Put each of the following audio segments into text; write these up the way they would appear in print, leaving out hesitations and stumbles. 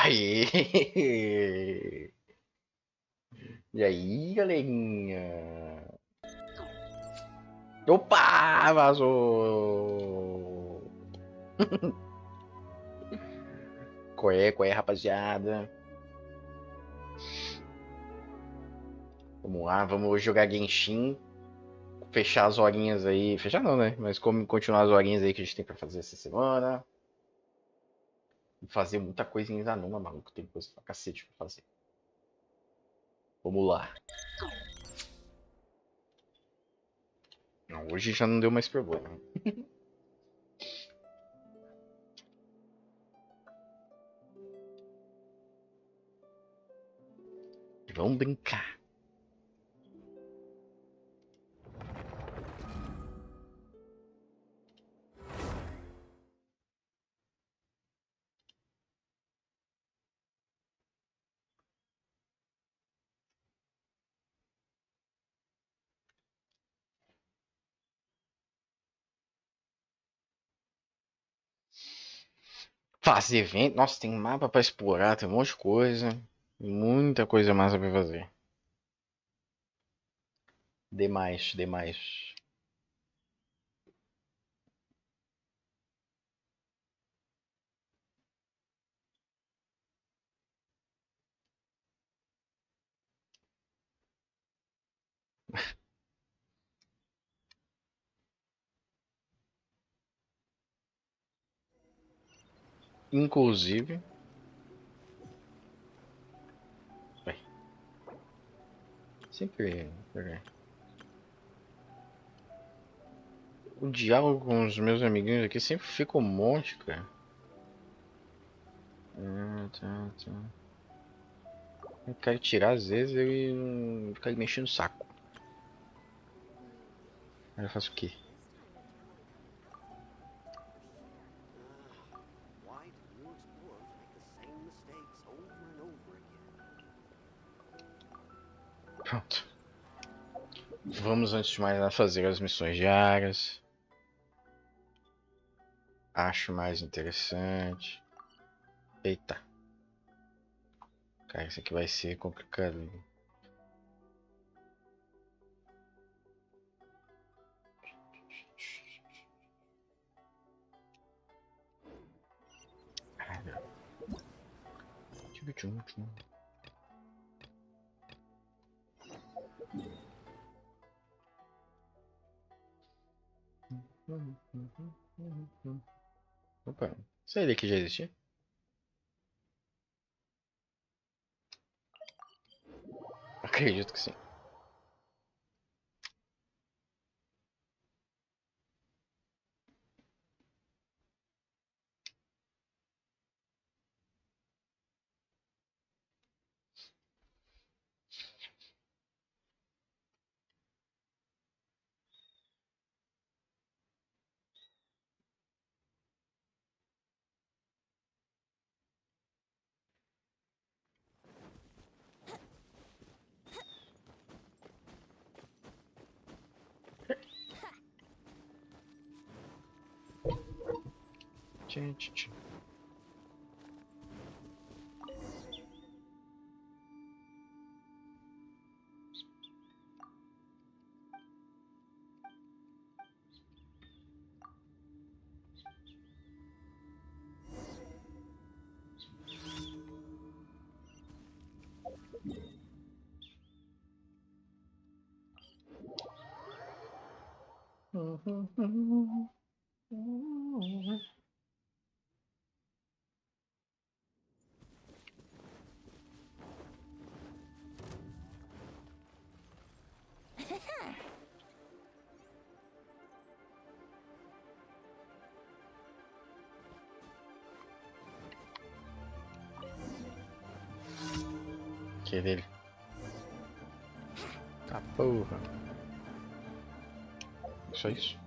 Aê! E aí, galerinha? Opa! Vazou! Qual é, rapaziada? Vamos lá, vamos jogar Genshin. Fechar as horinhas aí. Fechar não, né? Mas como continuar as horinhas aí que a gente tem pra fazer essa semana. E fazer muita coisa em Inazuma, maluco. Tem coisa pra cacete pra fazer. Vamos lá. Não, hoje já não deu mais problema. Vamos brincar. Fazer evento. Nossa, tem mapa pra explorar, tem um monte de coisa. Muita coisa massa pra fazer. Demais, demais. Inclusive. Ué, sempre. O diálogo com os meus amiguinhos aqui sempre fica um monte, cara. Tá. Eu quero tirar às vezes ele não fica aí mexendo o saco. Aí eu faço o quê? Pronto. Vamos antes de mais nada fazer as missões diárias. Acho mais interessante. Eita. Cara, isso aqui vai ser complicado. Opa, isso aí daqui já existia? Acredito que sim. Gente. Que é dele. Tá porra. Só isso.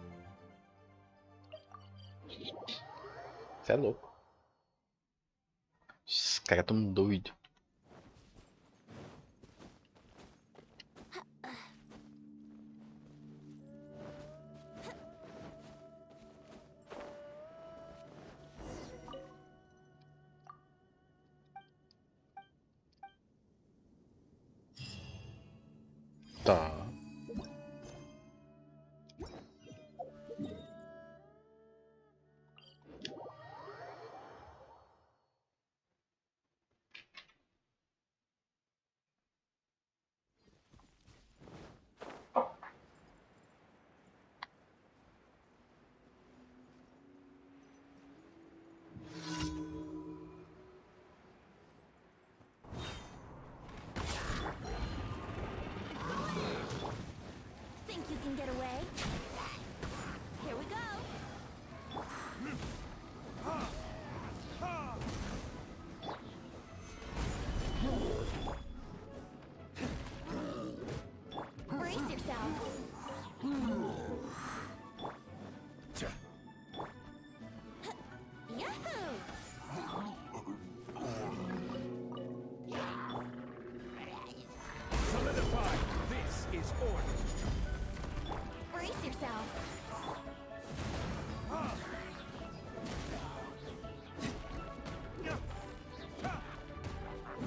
Você é louco. Esses caras tão doidos.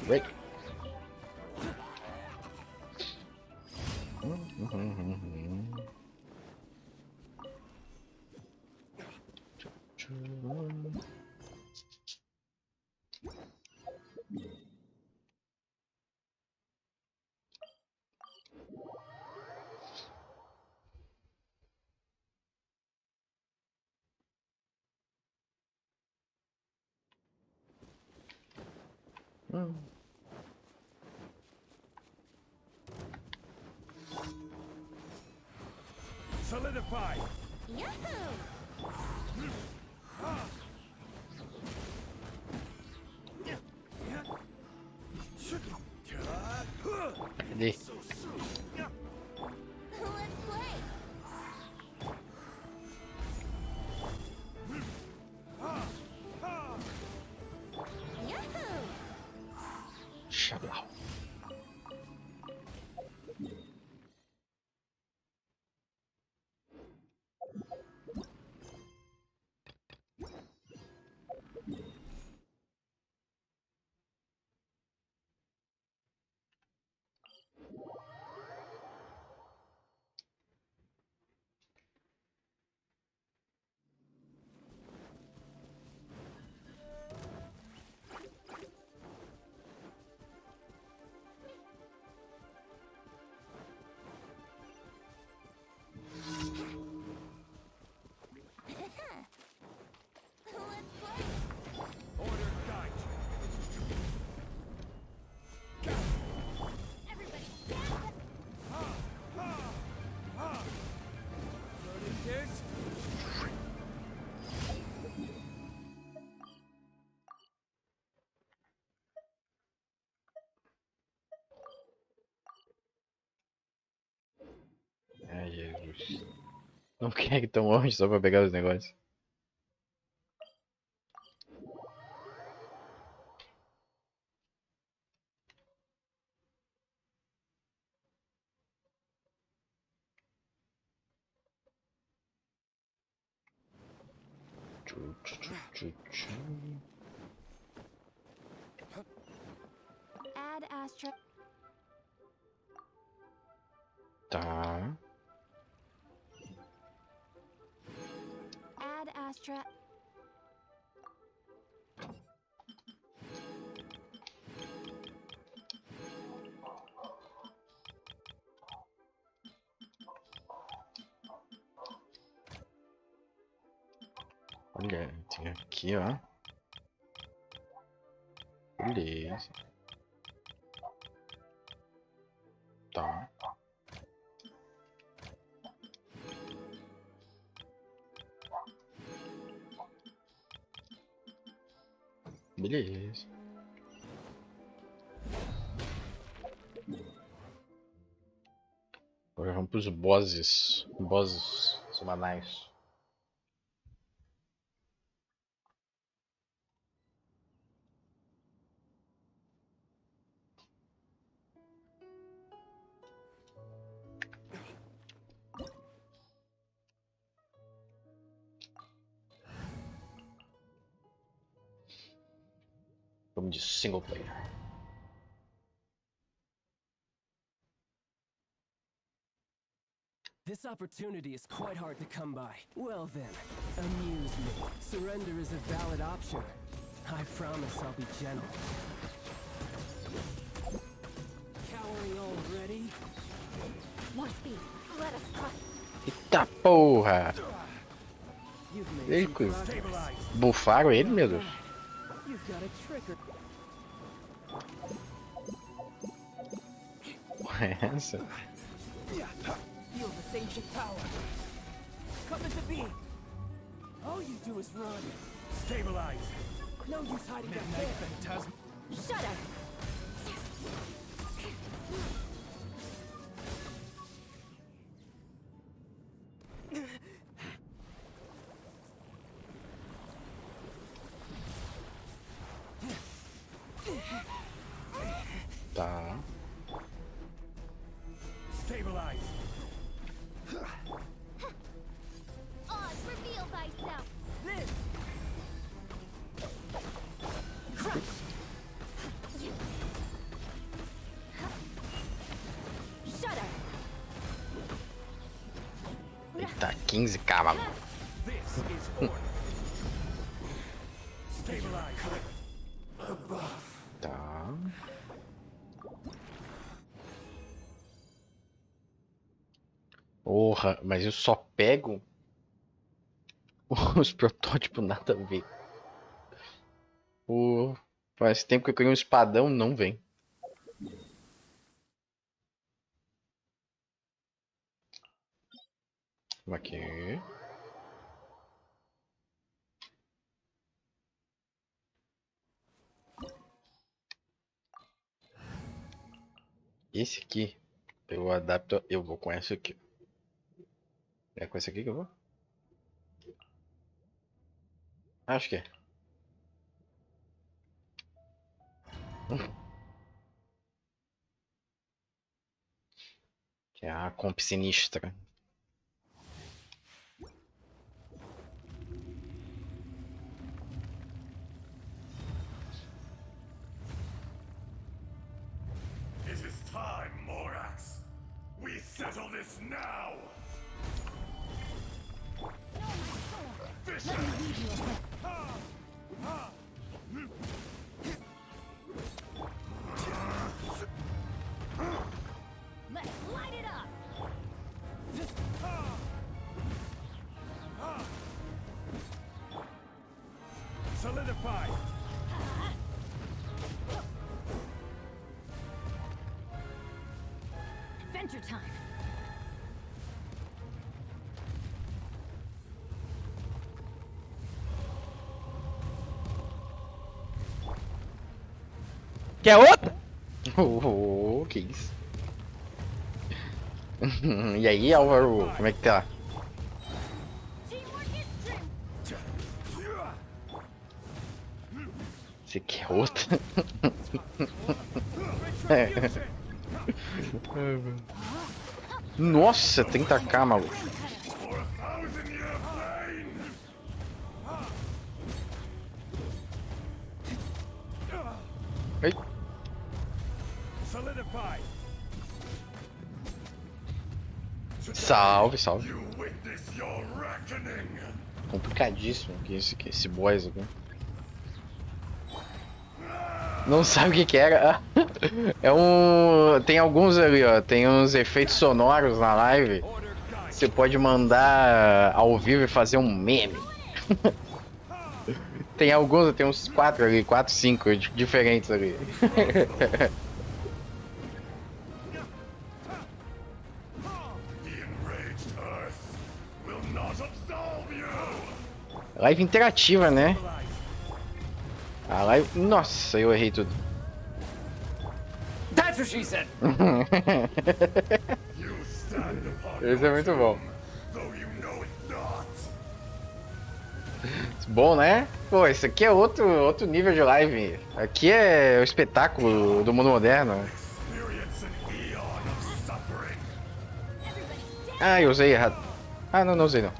Break. Solidify. Yahoo! Cadê? Let's play. Yahoo! Xablau. Let's play. Order guide. Everybody stand. Loading this. Ai, Jesus. Não quer ir tão longe só pra pegar os negócios. Add Astra. Tá. Add Astra. Olha, tem aqui, ó. Beleza. Tá. Beleza. Agora vamos pros bosses. Bosses semanais. Vamos de single player. This opportunity is quite hard to come by. Well then, amuse me. Surrender is a valid option. I promise I'll be gentle. Cowering already? More speed. Let us cross. Eita porra! You've made Ele some coisa. progress. Bufaram ele, meu Deus. You've got a trigger. Porra é essa? Feel the sage power. Come into being. All you do is run. Stabilize. No use hiding back Midnight there. Phantasm. Shut up. Tá. Stabilize. Oz, reveal thyself. Live. 15k, mano. This is order. Stabilize. Tá. Porra, mas eu só pego os protótipos nada a ver. Pô, faz tempo que eu queria um espadão, não vem. Aqui. Esse aqui, eu adapto, eu vou com essa aqui. É com essa aqui que eu vou? Acho que é. Que é a comp sinistra. It is time, Morax. We settle this now. Let's light it up. Solidify. Adventure time. Quer outra? Oh, que isso? E aí, Álvaro, como é que tá? Teamwork is strength. Você quer outra? Nossa, 30k, maluco. For a 1,000-year reign. Ei, Solidify. salve, salve. You witness your reckoning. Complicadíssimo que esse boss aqui. Não sabe o que que era? É um. Tem alguns ali, ó. Tem uns efeitos sonoros na live. Order guide. Você pode mandar ao vivo e fazer um meme. Tem alguns, tem uns 4 ali, 4, 5 diferentes ali. The enraged earth will not absolve you. Live interativa, né? Stabilize. A live. Nossa, eu errei tudo. That's what she said. You stand upon Esse é your muito bom. tomb, though you know it not. Bom, né? Pô, esse aqui é outro nível de live. Aqui é o espetáculo do mundo moderno. Experience an eon of suffering. Everybody stand. Ah, eu usei errado. Ah, não, não usei não.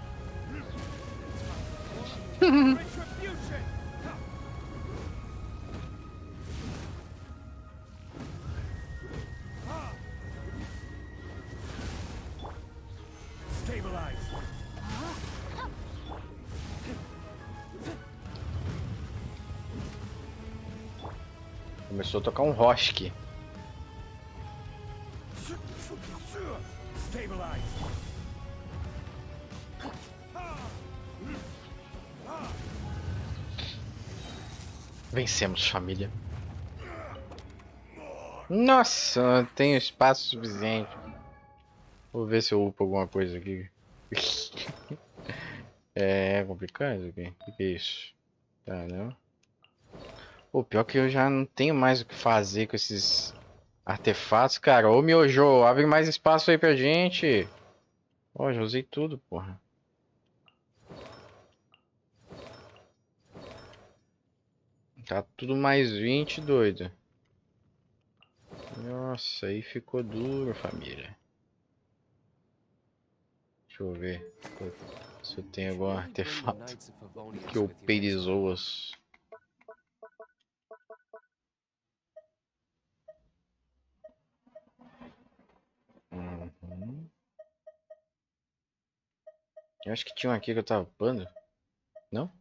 Retribution. Stabilize. Começou a tocar um rock. Stabilize. Vencemos, família. Nossa, não tenho espaço suficiente. Vou ver se eu upo alguma coisa aqui. É complicado aqui. O que é isso? Tá, não? O pior que eu já não tenho mais o que fazer com esses artefatos, cara. Ô, Miojo, abre mais espaço aí pra gente. Ó, já usei tudo, porra. Tá tudo mais 20, doido. Nossa, aí ficou duro, família. Deixa eu ver se eu tenho algum artefato que eu perizoas. Uhum. Eu acho que tinha um aqui que eu tava upando. Não?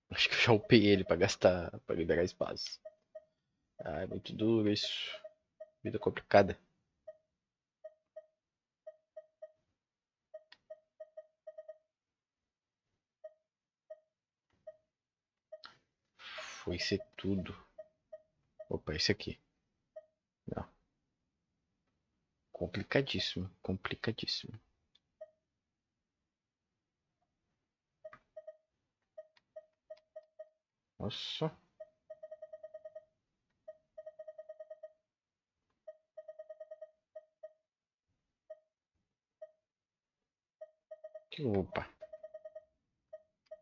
Acho que eu já upei ele pra gastar, pra liberar espaço. Ah, é muito duro isso. Vida complicada. Foi ser tudo. Opa, esse aqui. Não. Complicadíssimo. Complicadíssimo. Nossa. Que opa.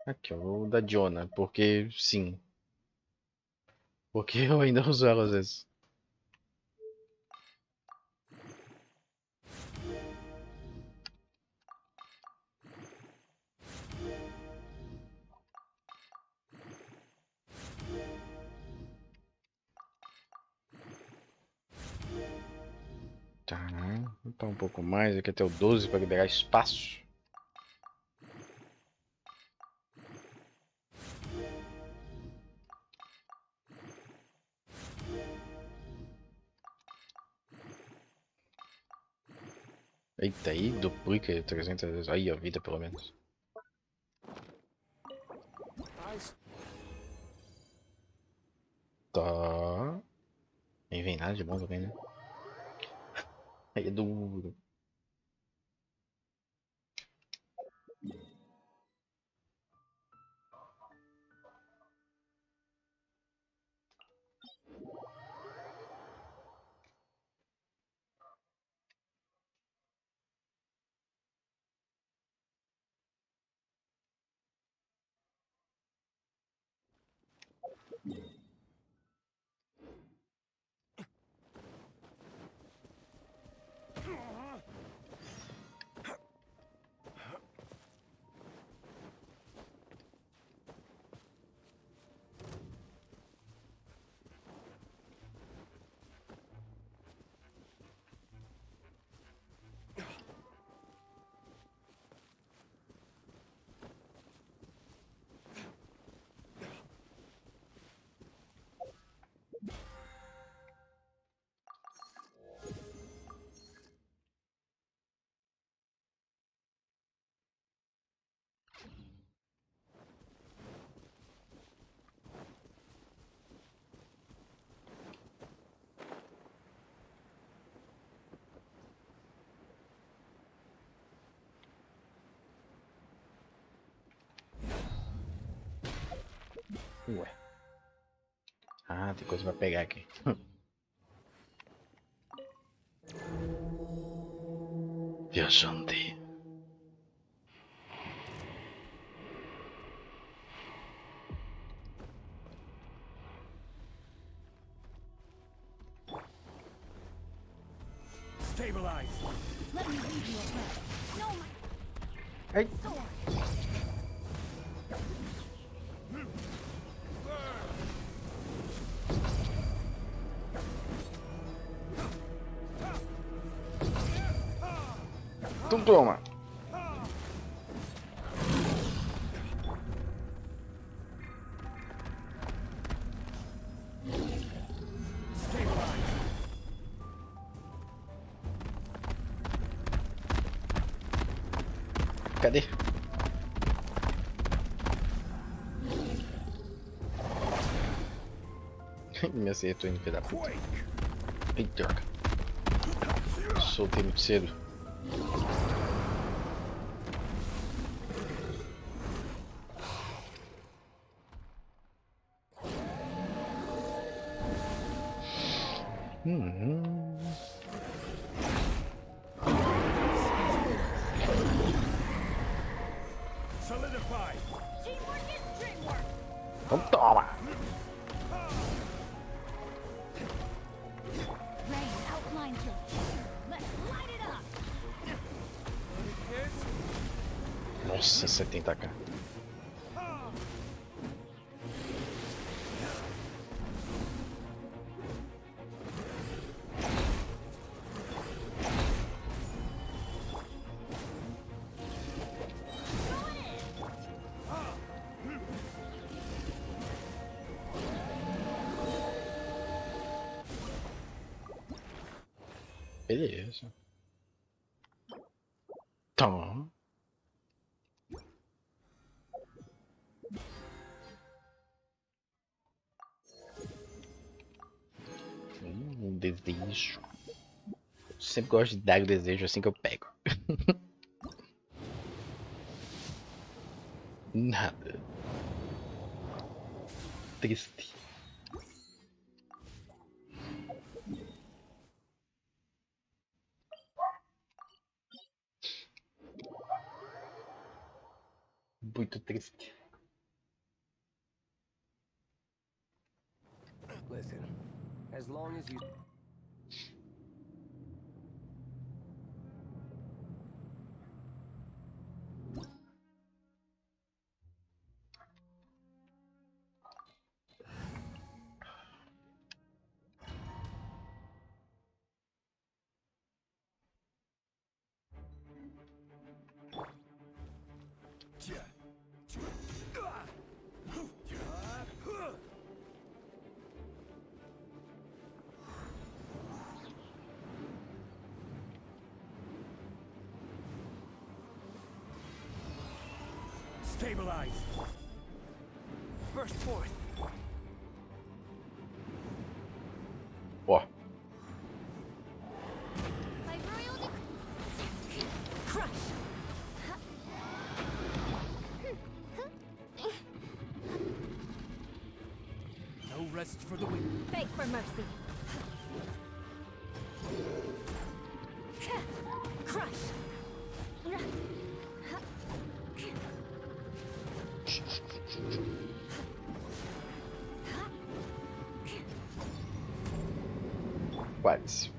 Aqui, ó. O da Diona. Porque sim. Porque eu ainda uso ela às vezes. Tá. Vou upar um pouco mais. Aqui até o 12 pra liberar espaço. Eita, aí duplica 300 vezes. Aí, a vida pelo menos. Tá. Nem vem nada de bom também, né? Aí é duro. Ué. Ah, tem coisa pra pegar aqui. Viajante. Stabilize. Let me leave you alone. No, my Ai. sword. Então toma. Cadê? Me acertou indo, filho da puta. Ai, droga. Soltei muito cedo. Uhum. Solidify. Teamwork is dreamwork. Então toma. Rain outlines your future. Let's light it up. Nossa, 70k. Beleza. Então. Um desejo. Eu sempre gosto de dar o desejo assim que eu pego. Nada. Triste. Muito triste. Listen, as long as you... Stabilize. Burst forth. Ó. By royal decree. Crush. No rest for the weak. Beg for mercy. Crush. Quase.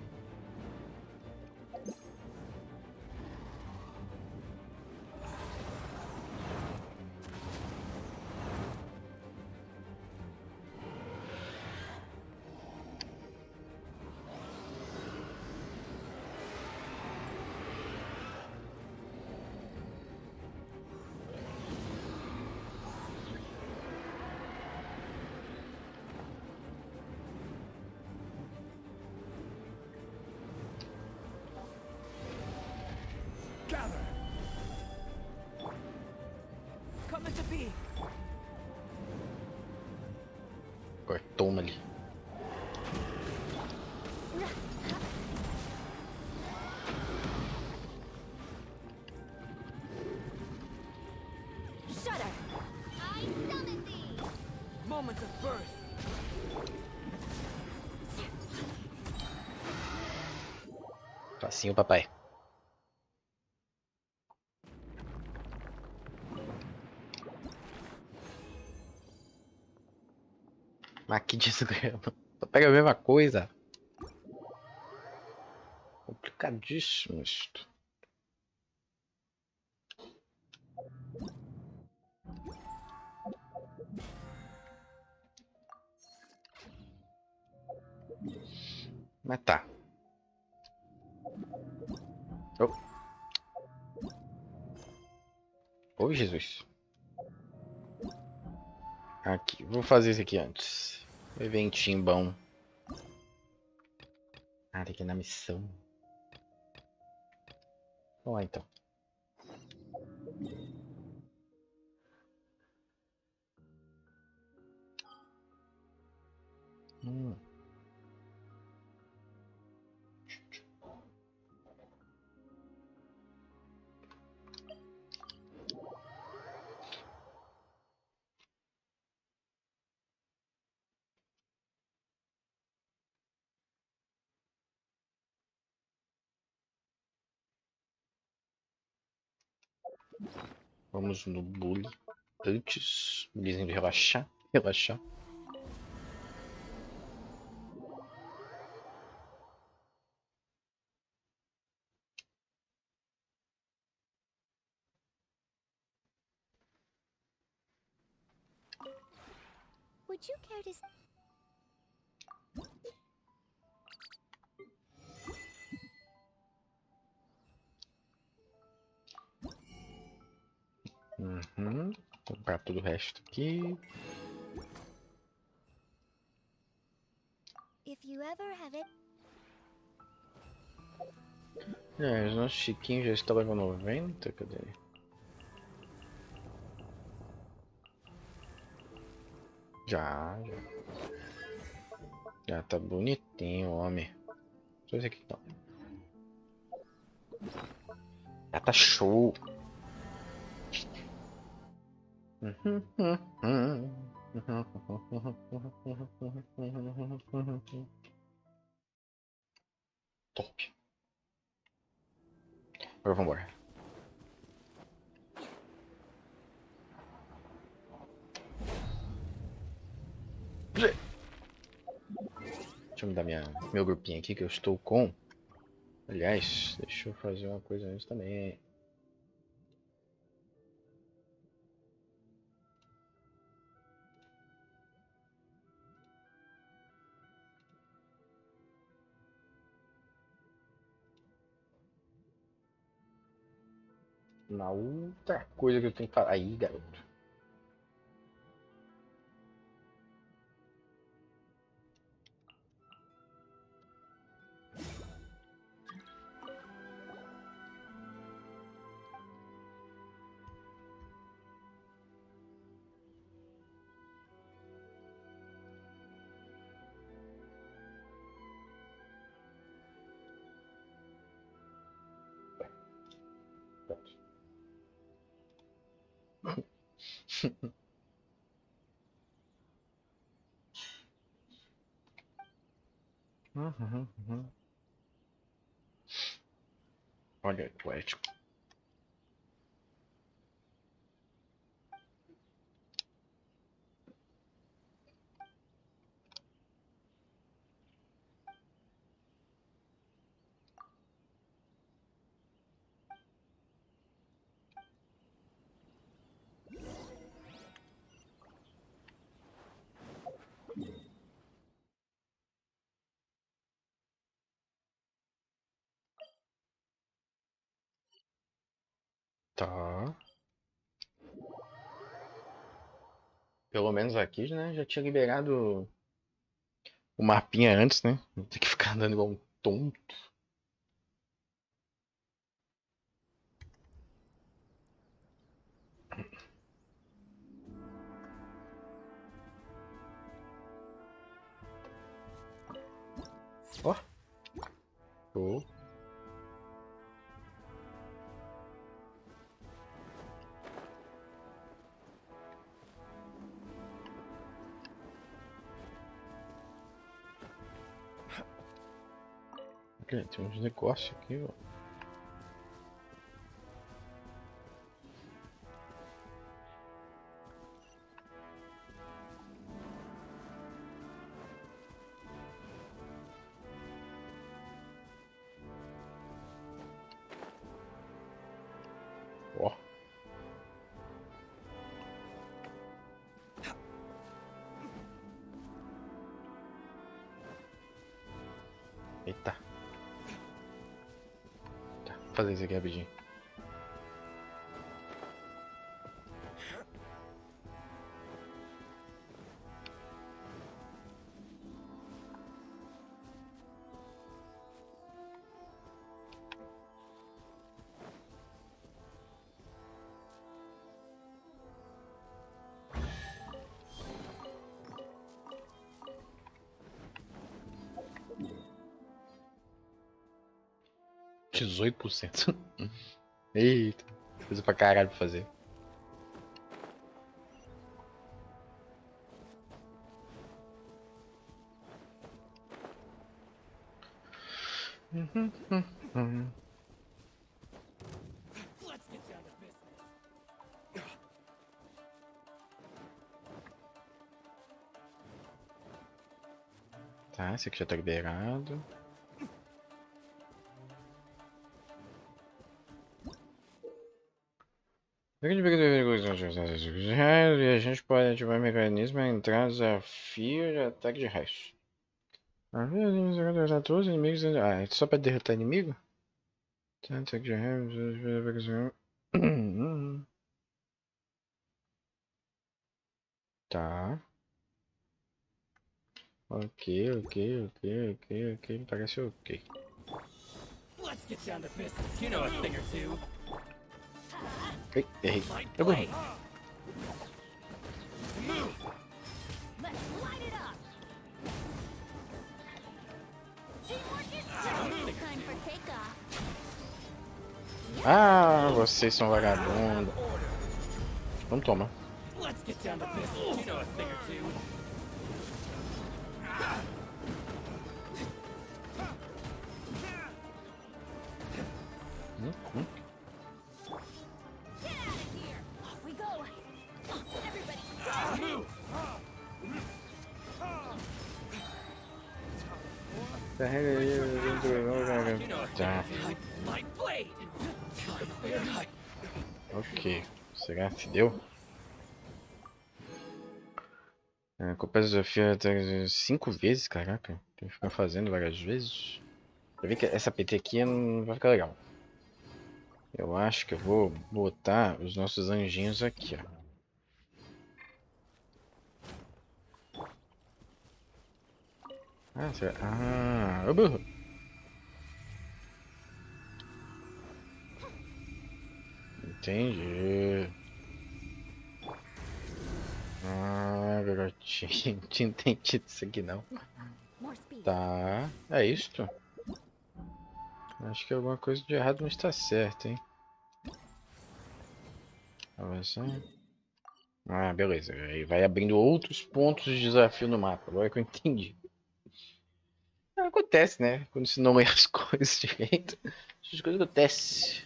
Gather. Come into being. Agora toma ali. Shudder. I summon thee. Moments of birth. Facinho, papai. Mas que desgrama. Só pega a mesma coisa. Complicadíssimo isto. Mas tá. Oh. Ô, Jesus. Aqui, vou fazer isso aqui antes. Eventinho bom. Ah, tem que ir na missão. Vamos lá então. Hum. Vamos no bully antes. Bullyzinho de relaxar. Relaxar. Would you care to... Uhum. Vou comprar todo o resto aqui. If you ever have it... É, os nossos chiquinhos já estão level 90, cadê? Já. Já tá bonitinho, homem. Só esse aqui então. Já tá show. Top. Agora vambora. Deixa eu me dar meu grupinho aqui que eu estou com. Aliás, deixa eu fazer uma coisa antes também. Na outra coisa que eu tenho que falar. Aí, garoto. Pronto. Olha, poético. Tá. Pelo menos aqui, né? Já tinha liberado o mapinha antes, né? Tem que ficar andando igual um tonto. Ó. Show. Ok, tem uns negócios aqui, ó. Ó. Eita. Tá, vou fazer isso aqui rapidinho. %. Eita. Coisa pra caralho pra fazer. Tá, esse aqui já tá liberado. E a gente pode ativar mecanismo e entrar desafio de ataque de raio. Às vezes, derrotar todos os inimigos. Ah, é só pra derrotar inimigo? Tá, ataque de raio. Tá. Ok. Parece ok. Let's get down to business. You know a thing or two. Ei, errei. Light Eu blade. errei. Move. Let's light it up. Teamwork is time for takeoff. Ah, vocês são vagabundos. Order. Então toma. Let's get down to business. You know a thing or two. Get out of here. Off we go. Everybody stop. Move. Carrega aí. You know a thing Tá. or two. Light blade. Ok. Será que deu? Comprar desafio até 5 vezes, caraca. Tem que ficar fazendo várias vezes. Eu vi que essa PT aqui não vai ficar legal. Eu acho que eu vou botar os nossos anjinhos aqui, ó. Ah, será? Ah, ô burro. Entendi. Ah, garotinho. Não tinha entendido isso aqui não. More speed. Tá, é isto. Acho que alguma coisa de errado não está certo, hein? Avançar. Ah, beleza. Aí vai abrindo outros pontos de desafio no mapa. Agora que eu entendi. Acontece, né? Quando você não lê as coisas direito, as coisas acontecem.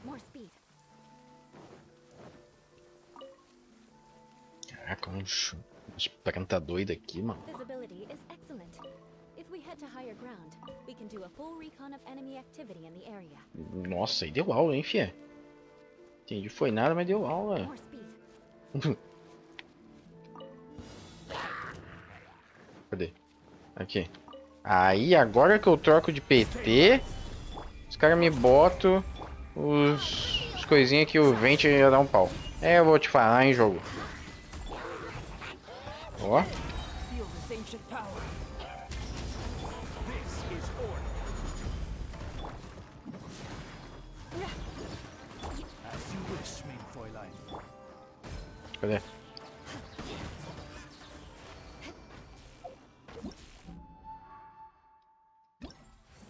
More speed. Caraca, uns planta doida aqui, mano. Visibility is excellent. If we head to higher ground, we can do a full recon of enemy activity in the area. Nossa, aí deu aula, hein, fia? Entendi, foi nada, mas deu aula. More speed. Cadê? Aqui. Aí, agora que eu troco de PT, os caras me botam os coisinhas que o vento ia dar um pau. É, eu vou te falar, hein, jogo. Ó. Feel this ancient power. This is order. As you wish, mein Fräulein. Cadê?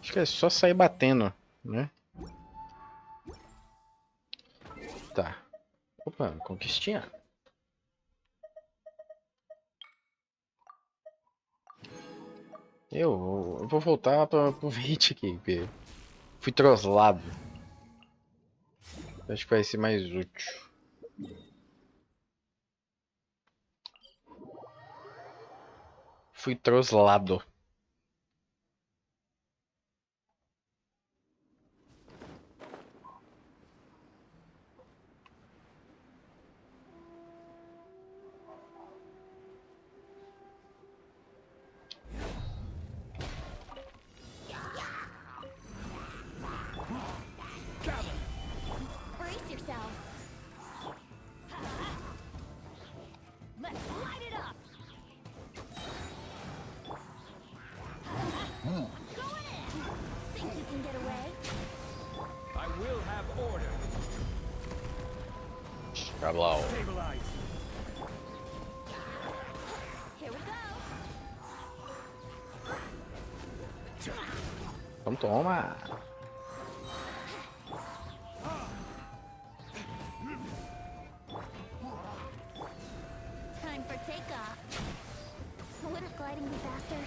Acho que é só sair batendo, né? Tá. Opa, conquistinha. Eu vou voltar pro vídeo aqui, porque fui troslado. Acho que vai ser mais útil. Fui troslado. Brace yourselves. Let's light it up. Going in. Think you can get away? I will have order. Cablau. Stabilize. Here we go. Então toma. Time for takeoff. Wouldn't gliding be faster?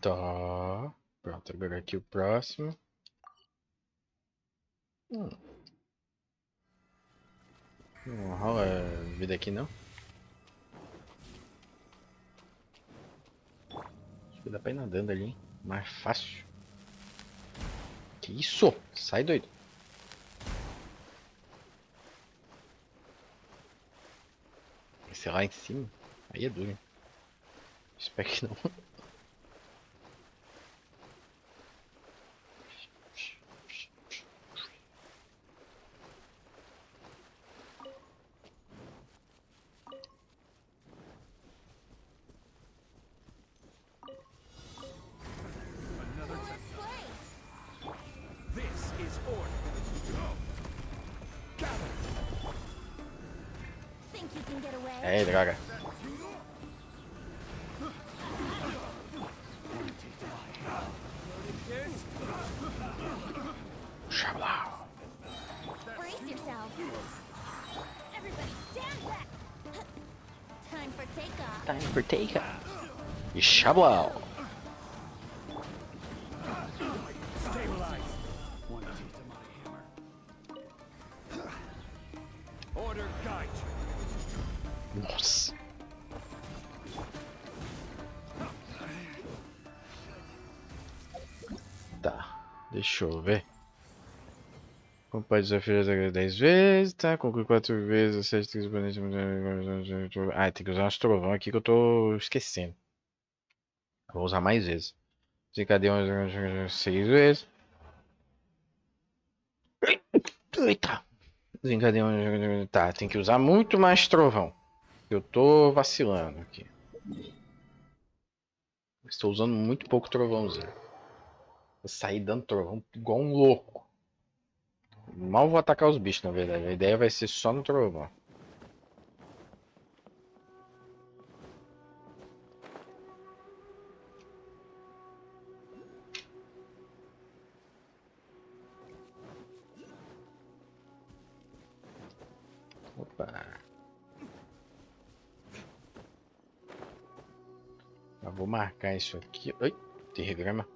Tá. Pronto, agora aqui o próximo. Não rola vida aqui não. Acho que dá pra ir nadando ali, hein? Mais fácil. Que isso? Sai doido. Esse lá em cima? Aí é duro, hein? Espero que não. Let's play. This is order. Gather. Think you can get away? É, droga. Xablau. Brace yourself. Everybody stand back. Time for takeoff. Time for takeoff. E xablau. Stabilize. Order guide. Nossa. Tá, deixa eu ver. Como pode desafiar 10 vezes, tá? Conclui 4 vezes, 7 exponentes. Ah, tem que usar uns trovão aqui que eu tô esquecendo. Vou usar mais vezes. Desencadeia 6 vezes. Eita! Desencadeia. Tá, tem que usar muito mais trovão. Eu tô vacilando aqui. Estou usando muito pouco trovãozinho. Vou sair dando trovão igual um louco. Mal vou atacar os bichos, na verdade. A ideia vai ser só no trovão. Opa. Eu vou marcar isso aqui. Oi, telegrama.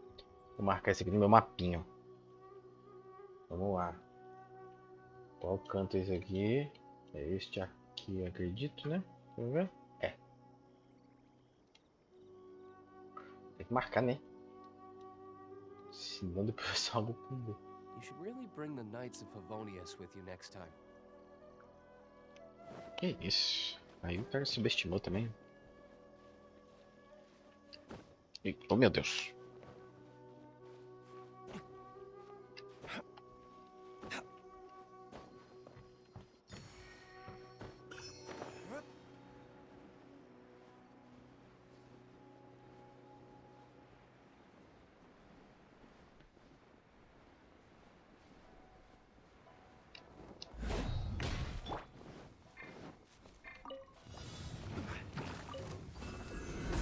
Vou marcar isso aqui no meu mapinha. Vamos lá. Qual canto é esse aqui? É este aqui, acredito, né? Vamos ver? É. Tem que marcar, né? Senão depois o pessoal vai entender. You should really bring the Knights of Favonius with you next time. Que isso? Aí o cara subestimou também. Oh meu Deus.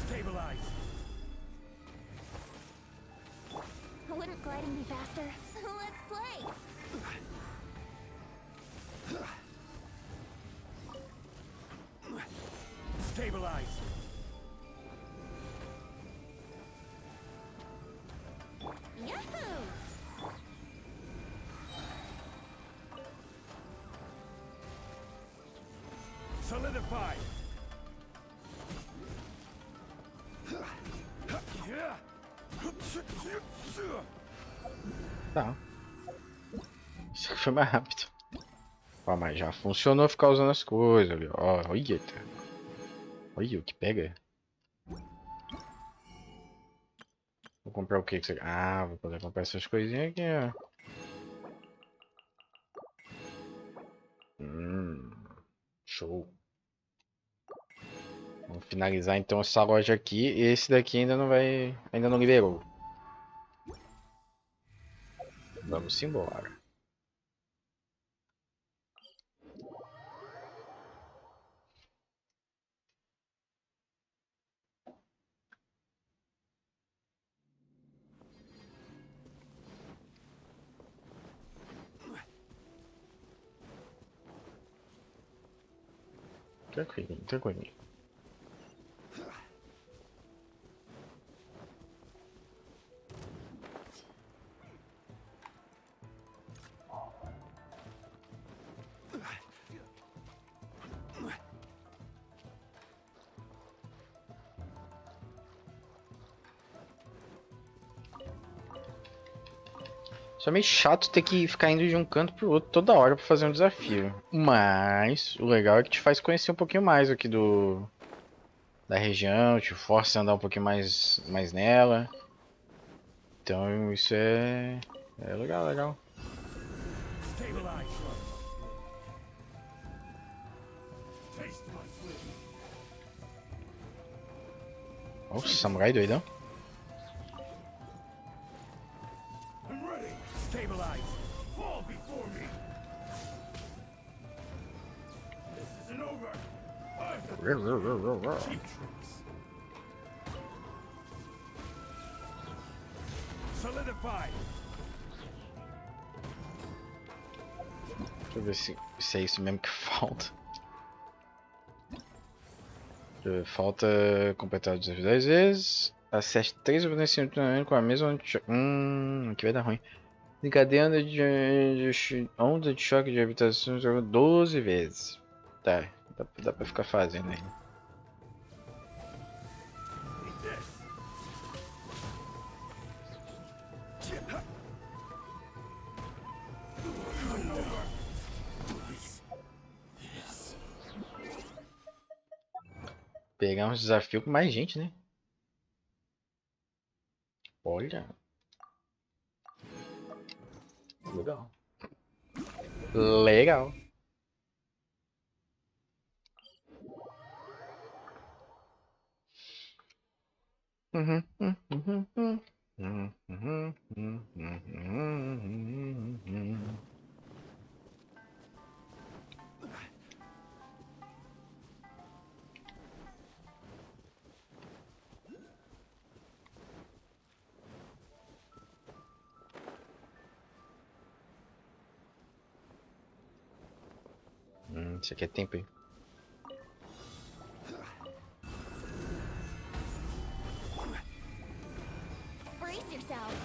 Stabilize. Wouldn't gliding be faster? Let's play. Stabilize. Yahoo! Solidify. Tá. Isso aqui foi mais rápido. Ó, mas já funcionou ficar usando as coisas ali. Ó, olha. Olha o que pega. Vou comprar o que que você... Ah, vou poder comprar essas coisinhas aqui, ó. Show. Vamos finalizar então essa loja aqui. Esse daqui ainda não vai... Ainda não liberou. Vamos embora. Tranquilinho, tranquilinho. Só é meio chato ter que ficar indo de um canto pro outro toda hora pra fazer um desafio. Mas o legal é que te faz conhecer um pouquinho mais aqui da região, te força a andar um pouquinho mais nela. Então isso é legal, legal. Stabilize. Taste my flame. Nossa, samurai doidão. I'm ready. Stabilize. Fall before me. This isn't over. I've cheap tricks. Solidify. Deixa eu ver se é isso mesmo que falta. Deixa eu ver, falta completar o desafio 10 vezes. Acerte 3 oponentes simultaneamente com a mesma. Aqui vai dar ruim. Desencadeando onda de choque de habitação 12 vezes. Tá, dá pra ficar fazendo aí. Eat this. Pegar uns desafios com mais gente, né? Olha. Legal. Legal. Isso aqui é tempo, hein? Brace yourself.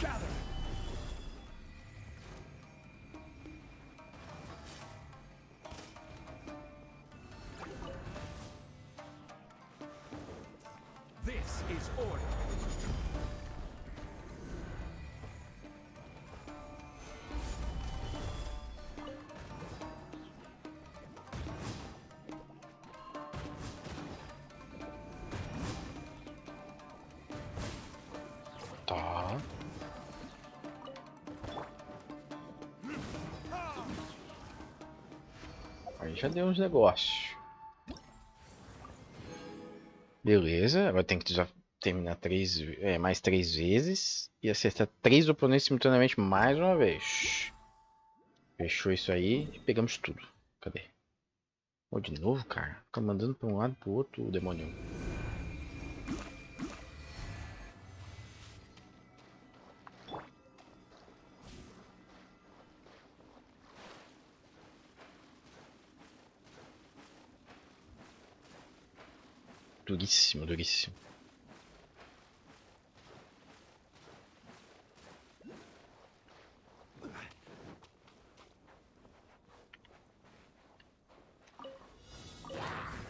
Gather. This is order. Tá. Aí já deu uns negócios. Beleza, agora tem que terminar mais 3 vezes e acertar 3 oponentes simultaneamente mais uma vez. Fechou isso aí e pegamos tudo. Cadê? Oh, de novo, cara? Fica mandando pra um lado e pro outro o demônio. Duríssimo, duríssimo.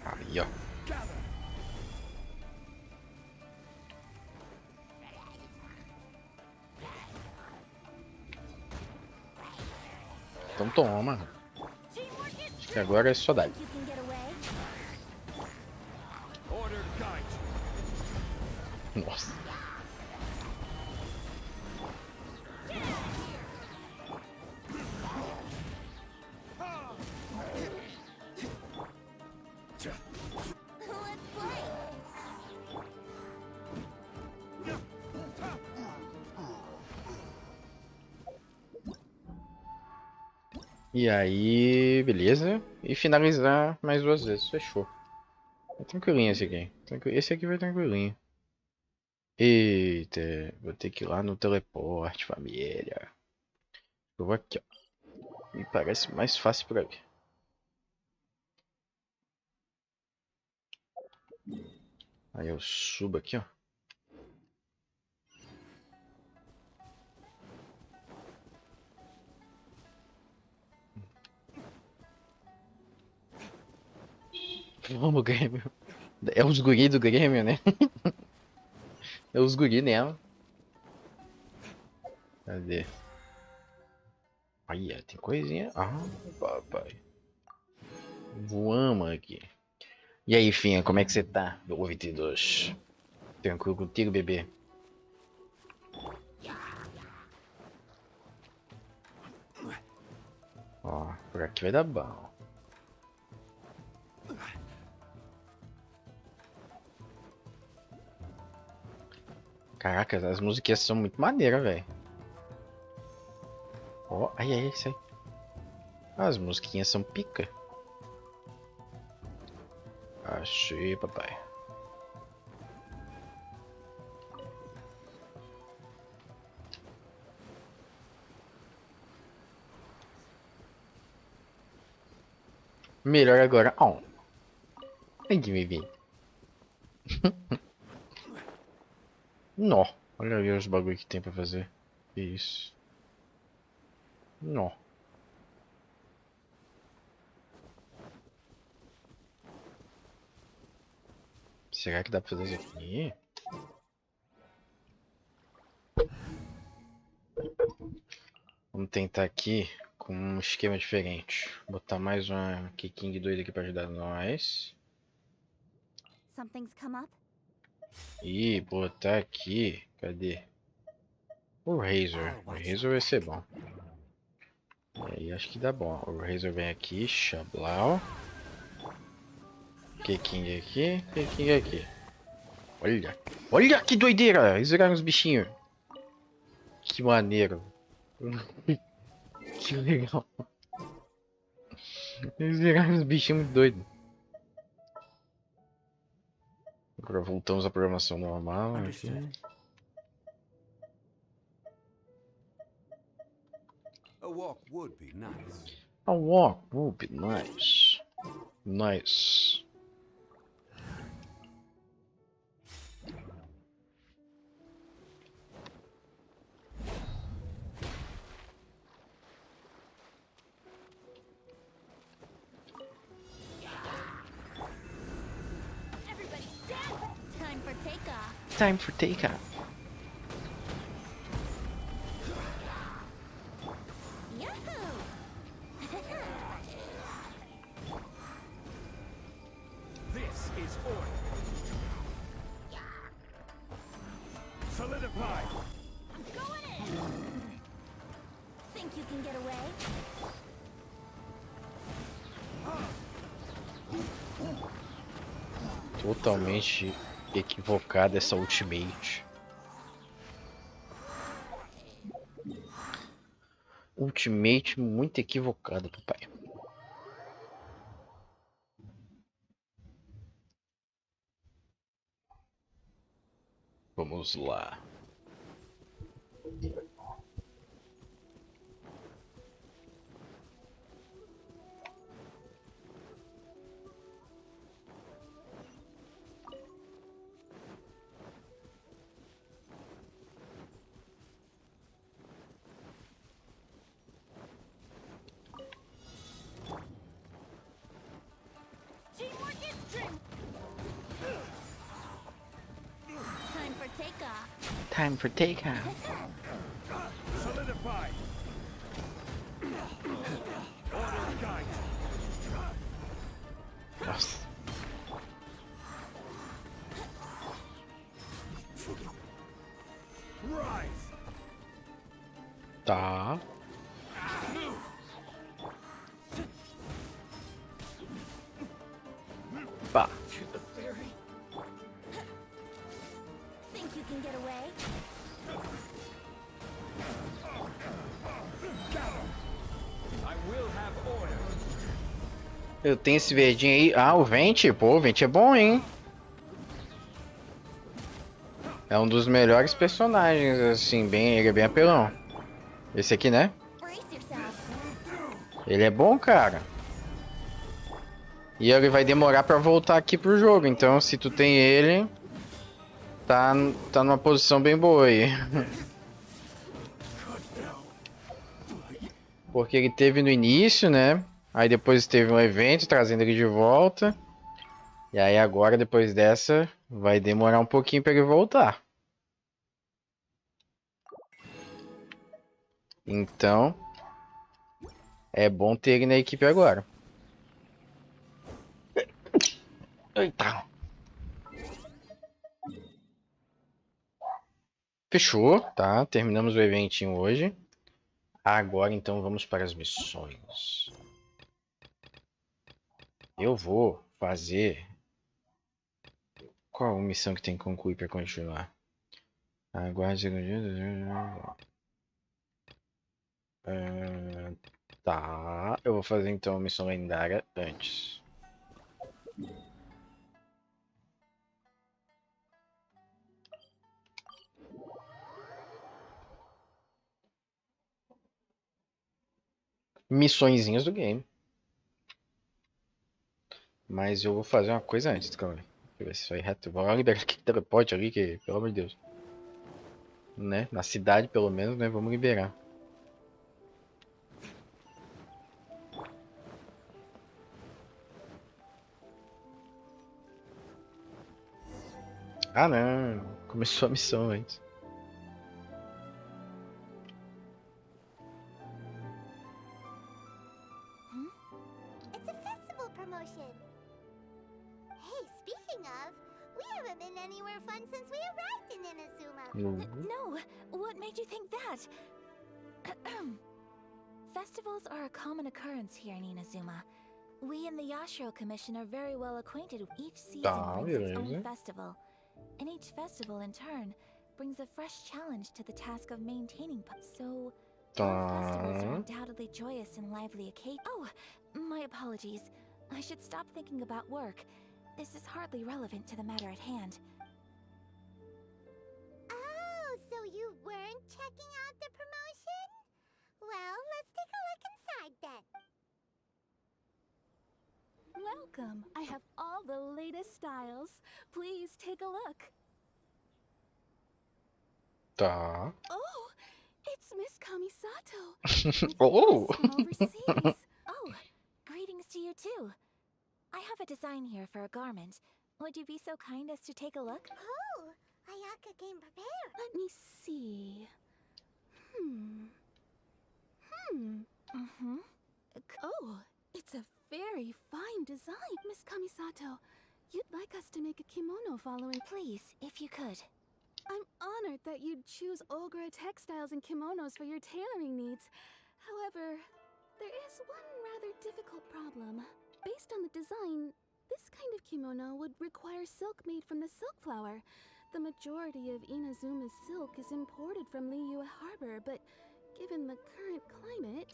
Aí, ó. Então toma. Acho que agora é só dar. You can get away. Order guide. Nossa. Let's play. E aí, beleza. E finalizar mais 2 vezes. Fechou. É tranquilinho esse aqui. Esse aqui vai tranquilinho. Eita, vou ter que ir lá no teleporte, família. Eu vou aqui, ó. Me parece mais fácil por aqui. Aí eu subo aqui, ó. Vamos, Grêmio. É os guri do Grêmio, né? É os guri mesmo. Cadê? Aí, tem coisinha. Ah, papai. Voamos aqui. E aí, Finha, como é que você tá? Meu 22. Tranquilo contigo, bebê? Ó, por aqui vai dar bom. Caraca, as musiquinhas são muito maneiras, velho. Ó, aí, isso aí. As musiquinhas são pica. Achei, papai. Melhor agora. Ó. Ai, que me vi. Nó. Olha aí os bagulho que tem pra fazer. Isso. Nó. Será que dá pra fazer isso aqui? Vamos tentar aqui com um esquema diferente. Botar mais uma Kiking doida aqui pra ajudar nós. Something's come up? E botar aqui. Cadê? O Razor. O Razor vai ser bom. E aí acho que dá bom. O Razor vem aqui. Xablau. Kiking aqui. Kiking aqui. Olha. Olha que doideira. Eles viraram os bichinhos. Que maneiro. Que legal. Eles viraram os bichinhos muito doidos. Agora voltamos à programação normal aqui. A walk would be nice. A walk would be nice. Nice. Everybody stand! Time for takeoff. Time for takeoff. Yahoo! This is order. Solidify! I'm going in! Think you can get away? Totalmente equivocada essa ultimate. Ultimate muito equivocada, papai. Vamos lá. Teamwork is strength! Time for takeoff. Time for takeoff. Solidify! Order guide! Nossa. Rise! Tá. Pá. Think you can get away? I will have order. Eu tenho esse verdinho aí. Ah, o Vente. Pô, o Vente é bom, hein? É um dos melhores personagens, assim, bem, ele é bem apelão. Esse aqui, né? Brace yourself. Ele é bom, cara. E ele vai demorar pra voltar aqui pro jogo, então se tu tem ele, tá numa posição bem boa aí. Porque ele teve no início, né? Aí depois teve um evento trazendo ele de volta. E aí agora, depois dessa, vai demorar um pouquinho pra ele voltar. Então, é bom ter ele na equipe agora. Eita. Fechou, tá? Terminamos o eventinho hoje. Agora então vamos para as missões. Eu vou fazer. Qual a missão que tem que concluir para continuar? Aguarde. Tá, eu vou fazer então a missão lendária antes. Missõezinhas do game. Mas eu vou fazer uma coisa antes, calma aí. Deixa eu ver se isso aí é reto. Vou liberar aquele teleporte ali, que, pelo amor de Deus. Né? Na cidade, pelo menos, né? Vamos liberar. Ah, não. Começou a missão antes. It's a festival promotion. Hey, speaking of, we haven't been anywhere fun since we arrived in Inazuma. No, what made you think that? Festivals are a common occurrence here in Inazuma. We in the Yashiro Commission are very well acquainted with each season Tá, brings its own beleza. festival. And each festival, in turn, brings a fresh challenge to the task of maintaining so all festivals are Tá. undoubtedly joyous and lively occasions. Oh, my apologies. I should stop thinking about work. This is hardly relevant to the matter at hand. Oh, so you weren't checking out the promotion? Well, let's take a look inside then. Welcome. I have all the latest styles. Please take a look. Tá. Oh, it's Miss Kamisato. With Oh! us from overseas. Oh, greetings to you too. I have a design here for a garment. Would you be so kind as to take a look? Oh, Ayaka came prepared. Let me see. Oh, it's a very fine design, Miss Kamisato. You'd like us to make a kimono following. Please, if you could. I'm honored that you'd choose Olgra textiles and kimonos for your tailoring needs. However, there is one rather difficult problem. Based on the design, this kind of kimono would require silk made from the silk flower. The majority of Inazuma's silk is imported from Liyue Harbor, but given the current climate,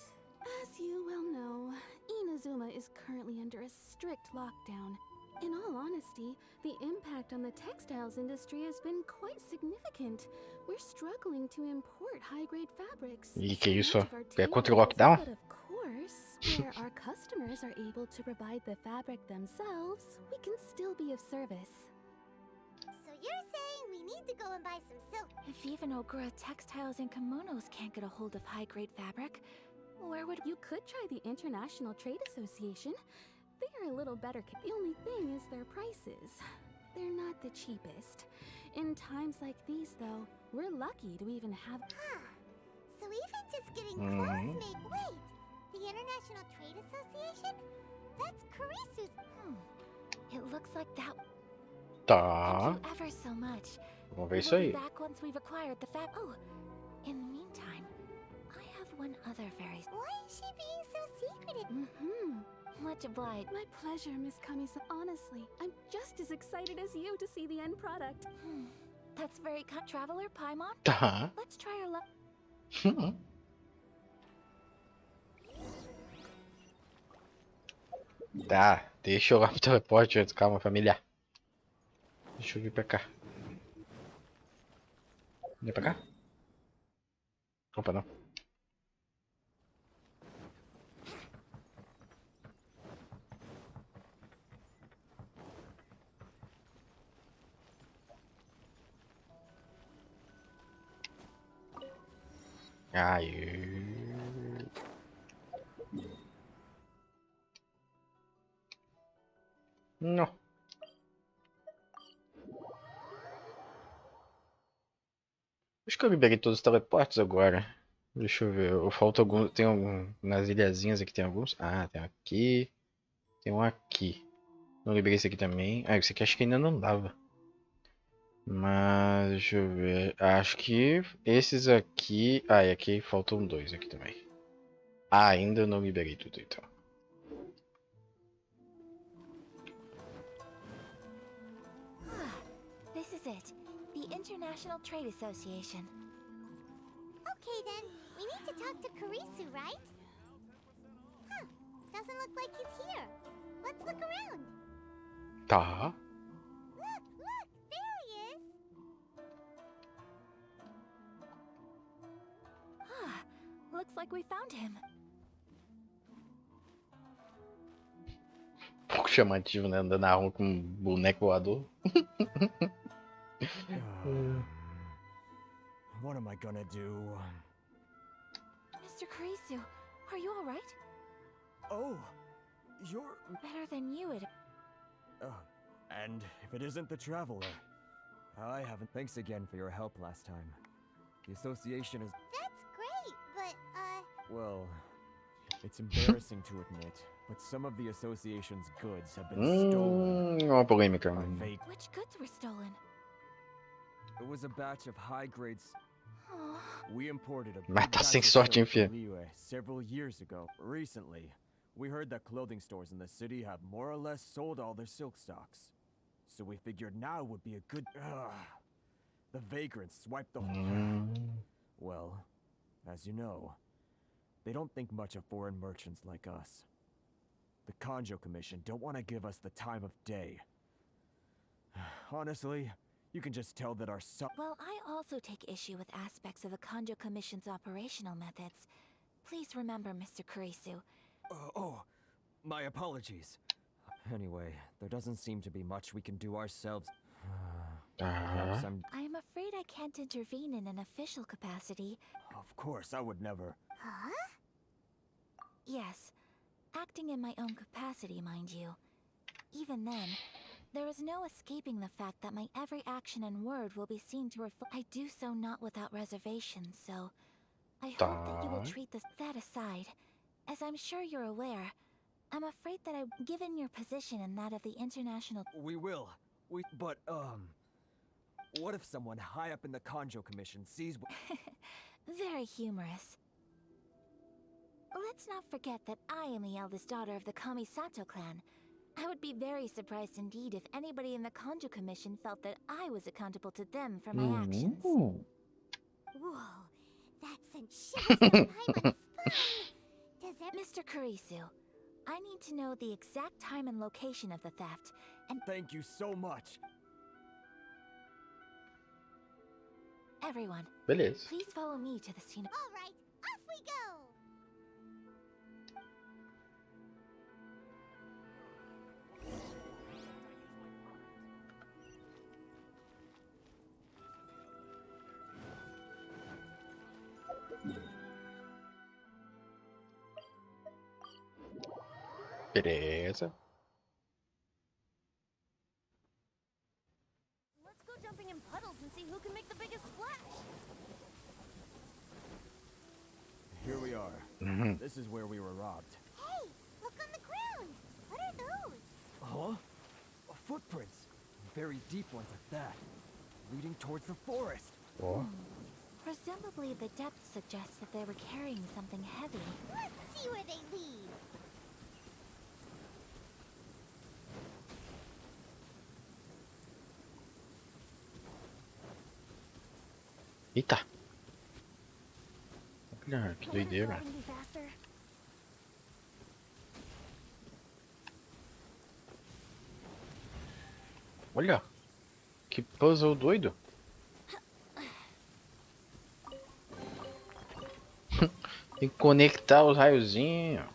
as you well know, Inazuma is currently under a strict lockdown. In all honesty, the impact on the textiles industry has been quite significant. We're struggling to import high-grade fabrics. E que So isso? much of our É contra o tailors- lockdown? But of course, where our customers are able to provide the fabric themselves, we can still be of service. So you're saying we need to go and buy some silk? If even Ogura textiles and kimonos can't get a hold of high-grade fabric, where would you could try the International Trade Association? They are a little better. The only thing is their prices. They're not the cheapest. In times like these, though, we're lucky to even have. Huh. So even just getting clothes made. Wait, the International Trade Association? That's Karisu's. It looks like that. Tá. Thank you ever so much. Vamos ver We isso will aí. be back once we've acquired the fab. Oh, in the meantime, I have one other very. Why is she being so secretive? Much obliged. My pleasure, Miss Kamisa. Honestly, I'm just as excited as you to see the end product. That's very cut, Traveler Paimon. Tá. Let's try our luck. Tá, deixa eu lá pro teleporte antes. Calma, família. Deixa eu vir pra cá. Vem pra cá? Opa, não. Aí. Não. Acho que eu liberei todos os teleportes agora. Deixa eu ver. Falta algum. Tem algum. Nas ilhazinhas aqui tem alguns. Ah, tem aqui. Tem um aqui. Não liberei esse aqui também. Ah, esse aqui acho que ainda não dava. Mas deixa eu ver. Acho que esses aqui. Ah, e aqui faltam dois aqui também. Ah, ainda não liberei tudo então. This is it. The International Trade Association. Okay then, we need to talk to Kurisu, right? Huh, doesn't look like he's here. Let's look around. Tá. Look, there he is. Looks like we found him. Pouco chamativo, né? Andando na rua com um boneco voador. What am I gonna do? Mr. Kurisu, are you alright? Oh, you're... Better than you would. And if it isn't the Traveler, I haven't... Thanks again for your help last time. The association is... That's great, but, Well, it's embarrassing to admit, but some of the association's goods have been stolen Uma polêmica. by fake... Which goods were stolen? It was a batch of high-grade... Oh, We imported a Mas big tá batch sem of sorte, hein, soap fia? from Liyue several years ago. Recently, we heard that clothing stores in the city have more or less sold all their silk stocks. So we figured now would be a good... The vagrants swiped the whole... Well, as you know, they don't think much of foreign merchants like us. The Kanjo Commission don't want to give us the time of day. Honestly, you can just tell that our well, I also take issue with aspects of the Kanjo Commission's operational methods. Please remember, Mr. Kurisu. My apologies. Anyway, there doesn't seem to be much we can do ourselves. Perhaps I'm... I am afraid I can't intervene in an official capacity. Of course, I would never... huh? Yes, acting in my own capacity, mind you. Even then, there is no escaping the fact that my every action and word will be seen to reflect. I do so not without reservation, so I hope that you will treat that aside. As I'm sure you're aware, I'm afraid that given your position and that of the international... We will. But, what if someone high up in the Kanjo Commission sees... Very humorous. Let's not forget that I am the eldest daughter of the Kamisato clan. I would be very surprised indeed if anybody in the Kanjo Commission felt that I was accountable to them for my actions. Whoa, that sent shivers down my spine. Does it... Mr. Kurisu, I need to know the exact time and location of the theft, and Thank you so much. everyone, Beleza. please follow me to the scene of... All right, off we go. Beleza. Let's go jumping in puddles and see who can make the biggest splash. Here we are. This is where we were robbed. Hey, look on the ground. What are those? Huh? Footprints. Very deep ones at that. Leading towards the forest. Ó. Presumably, the depth suggests that they were carrying something heavy. Let's see where they lead. Eita. Olha, que doideira. Driving be faster. Olha. Que puzzle doido. Tem que conectar os raiozinhos.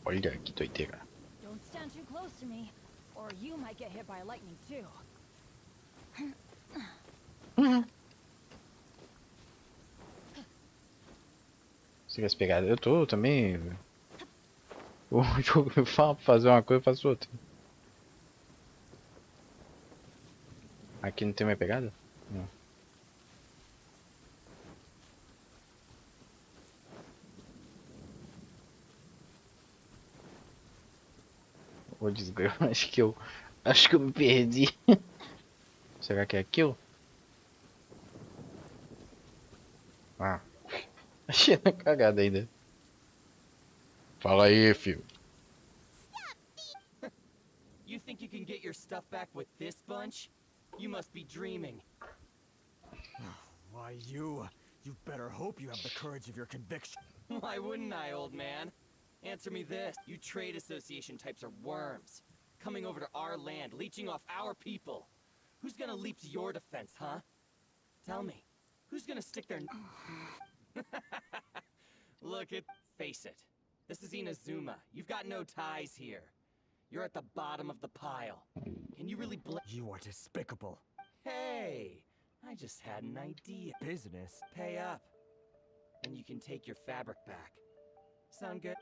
Olha que doideira. Don't stand too close to me. Or you might get hit by lightning too. Você quer as pegadas? Eu tô também. O jogo me fala pra fazer uma coisa, eu faço outra. Aqui não tem mais pegada? Não. Ô desgrama, acho que eu me perdi. Será que é aquilo? Ah, achei na cagada ainda. Fala aí, filho. You think you can get your stuff back with this bunch? You must be dreaming. Why, you better hope you have the courage of your conviction. Why wouldn't I, old man? Answer me this. You trade association types are worms. Coming over to our land, leeching off our people. Who's gonna leap to your defense, huh? Tell me. Who's gonna stick their... Face it. This is Inazuma. You've got no ties here. You're at the bottom of the pile. Can you really You are despicable. Hey! I just had an idea. Business? Pay up. And you can take your fabric back. Sound good?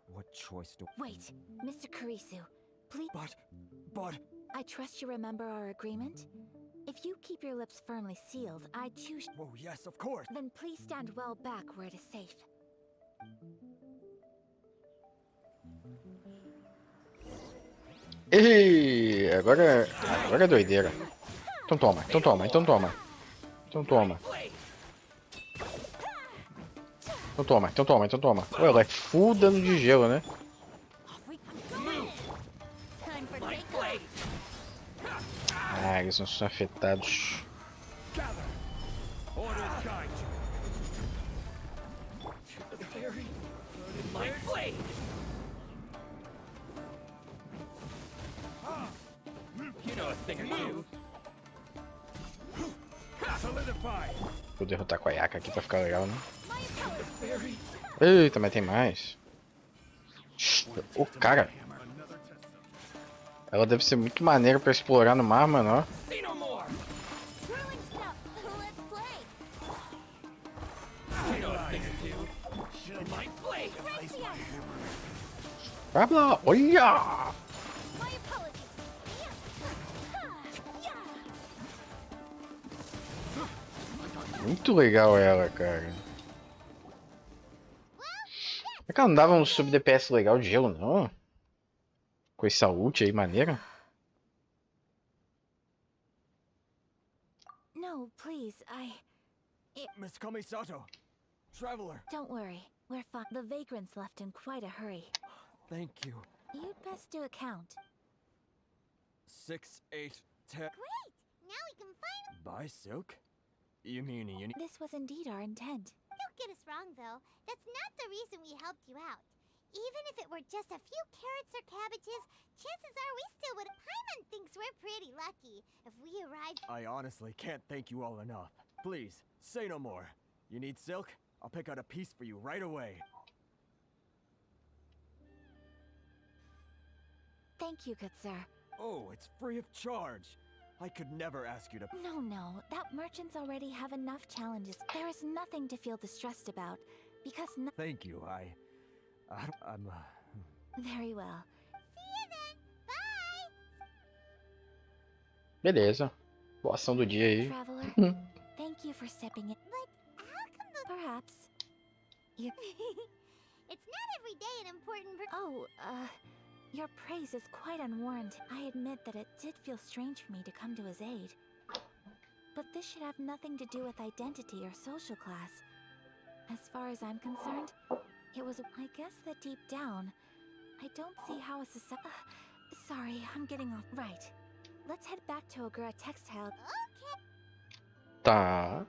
What choice do... Wait, Mr. Kurisu, please. But... I trust you remember our agreement? If you keep your lips firmly sealed, I choose. Oh, yes, of course. Then please stand well back where it is safe. Ei, agora é doideira. Então toma. Então toma. Então toma. Ué, ela é full dano de gelo, né? Ah, eles não são afetados. Vou derrotar com a Yaka aqui pra ficar legal, né? Eita, mas tem mais. O cara. Ela deve ser muito maneira pra explorar no mar, mano, ó. Pablo, olha! Muito legal ela, cara. Será que ela não dava um sub DPS legal de gelo, não? Com essa ult aí, maneira? No, please, Miss Kamisato, traveler. Don't worry. We're fine. The vagrants left in quite a hurry. Thank you. You'd best do a count. 6, 8, 10. Great! Now we can finally... Buy silk? You mean This was indeed our intent. Don't get us wrong, though. That's not the reason we helped you out. Even if it were just a few carrots or cabbages, chances are we still would... Paimon thinks we're pretty lucky. If we arrived... I honestly can't thank you all enough. Please, say no more. You need silk? I'll pick out a piece for you right away. Thank you, good sir. Oh, it's free of charge. I could never ask you to... No. That merchants already have enough challenges. There is nothing to feel distressed about, because Thank you, I'm... Very well. See you then! Bye! Beleza. Boa ação do dia aí. Traveler, thank you for stepping in. But how come the... Perhaps. You... It's not every day an important... Your praise is quite unwarranted. I admit that it did feel strange for me to come to his aid. But this should have nothing to do with identity or social class. As far as I'm concerned, it was... I guess that deep down, I don't see how a society... sorry, I'm getting off... Right. Let's head back to Ogura Textile. Tá.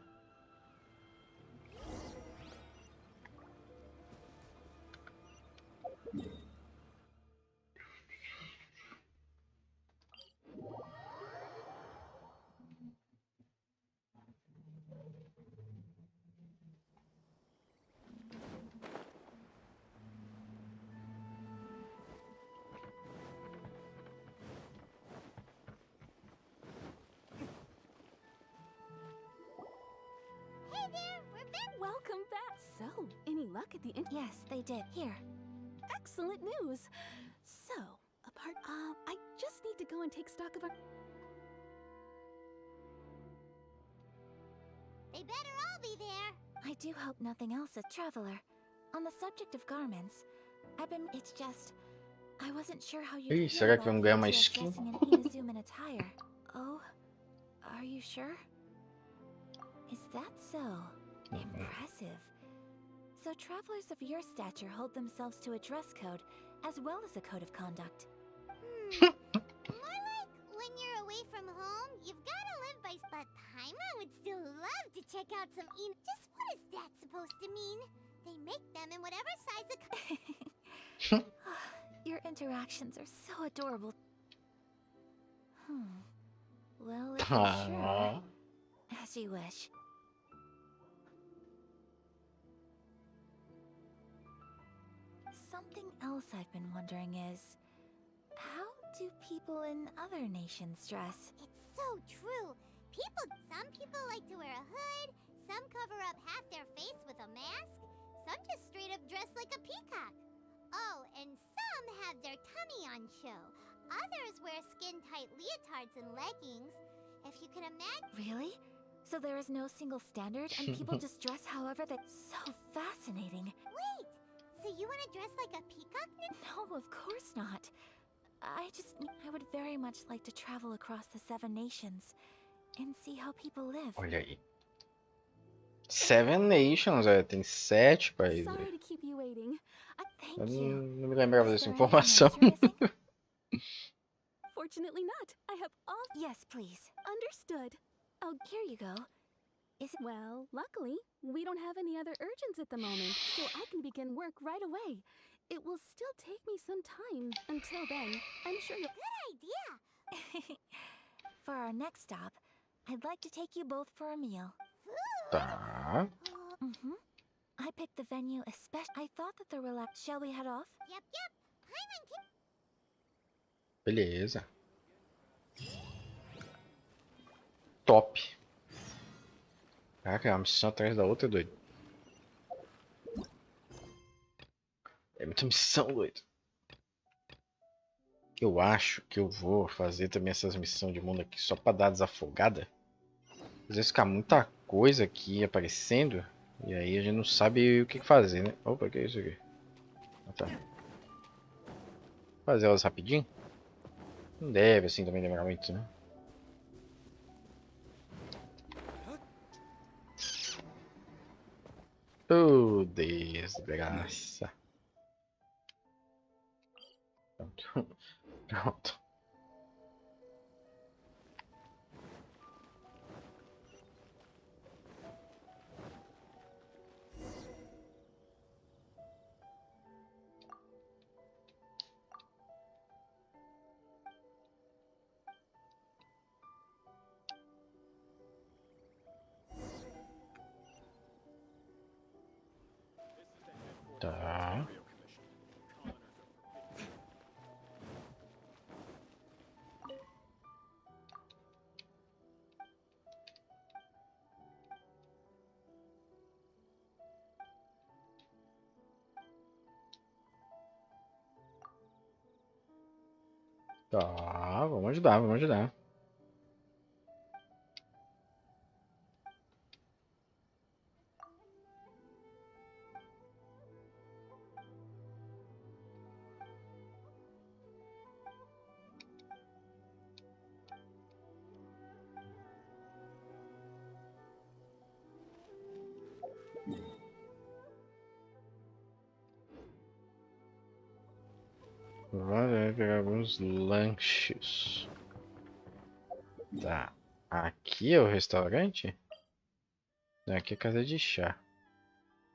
look at the Yes, they did. Here. Excellent news. So, I just need to go and take stock of our... They better all be there. I do hope nothing else is traveler. On the subject of garments, it's just... I wasn't sure how you'd Ih, feel será que about vamos the ganhar uma idea of skin? dressing in Inazuma attire. Oh, are you sure? Is that so? Impressive. So travelers of your stature hold themselves to a dress code, as well as a code of conduct. More like when you're away from home, you've gotta live by... But Paimon would still love to check out some Just what is that supposed to mean? They make them in whatever size Your interactions are so adorable. Well, if you're sure, as you wish. Something else I've been wondering is, how do people in other nations dress? It's so true. Some people like to wear a hood, some cover up half their face with a mask, some just straight up dress like a peacock. Oh, and some have their tummy on show. Others wear skin-tight leotards and leggings. If you can imagine... Really? So there is no single standard and people just dress however they... So fascinating. Wait! So you want to dress like a peacock? No, of course not. I would very much like to travel across the 7 nations and see how people live. Olha aí. Seven Nations, olha, tem 7 países. Sorry to keep you waiting. Eu Thank you. não me lembrava Is dessa there anything informação. else you're missing? Fortunately not. I have all... Yes, please. Understood. Oh, here you go. Well, luckily, we don't have any other urgents at the moment, so I can begin work right away. It will still take me some time. Until then, I'm sure you'll... Good idea! For our next stop, I'd like to take you both for a meal. Tá. I picked the venue especially... I thought that the relax... Shall we head off? Yep. Paimon can... Beleza. Top. Caraca, é uma missão atrás da outra, doido. É muita missão, doido. Eu acho que eu vou fazer também essas missões de mundo aqui só pra dar desafogada. Às vezes fica muita coisa aqui aparecendo. E aí a gente não sabe o que fazer, né? Opa, que é isso aqui? Ah, tá. Fazer elas rapidinho? Não deve assim também demorar muito, né? Oh, desgraça. Pronto. Pronto. Tá. Tá, vamos ajudar, vamos ajudar. Vamos pegar alguns lanches. Tá. Aqui é o restaurante? Não, aqui é casa de chá.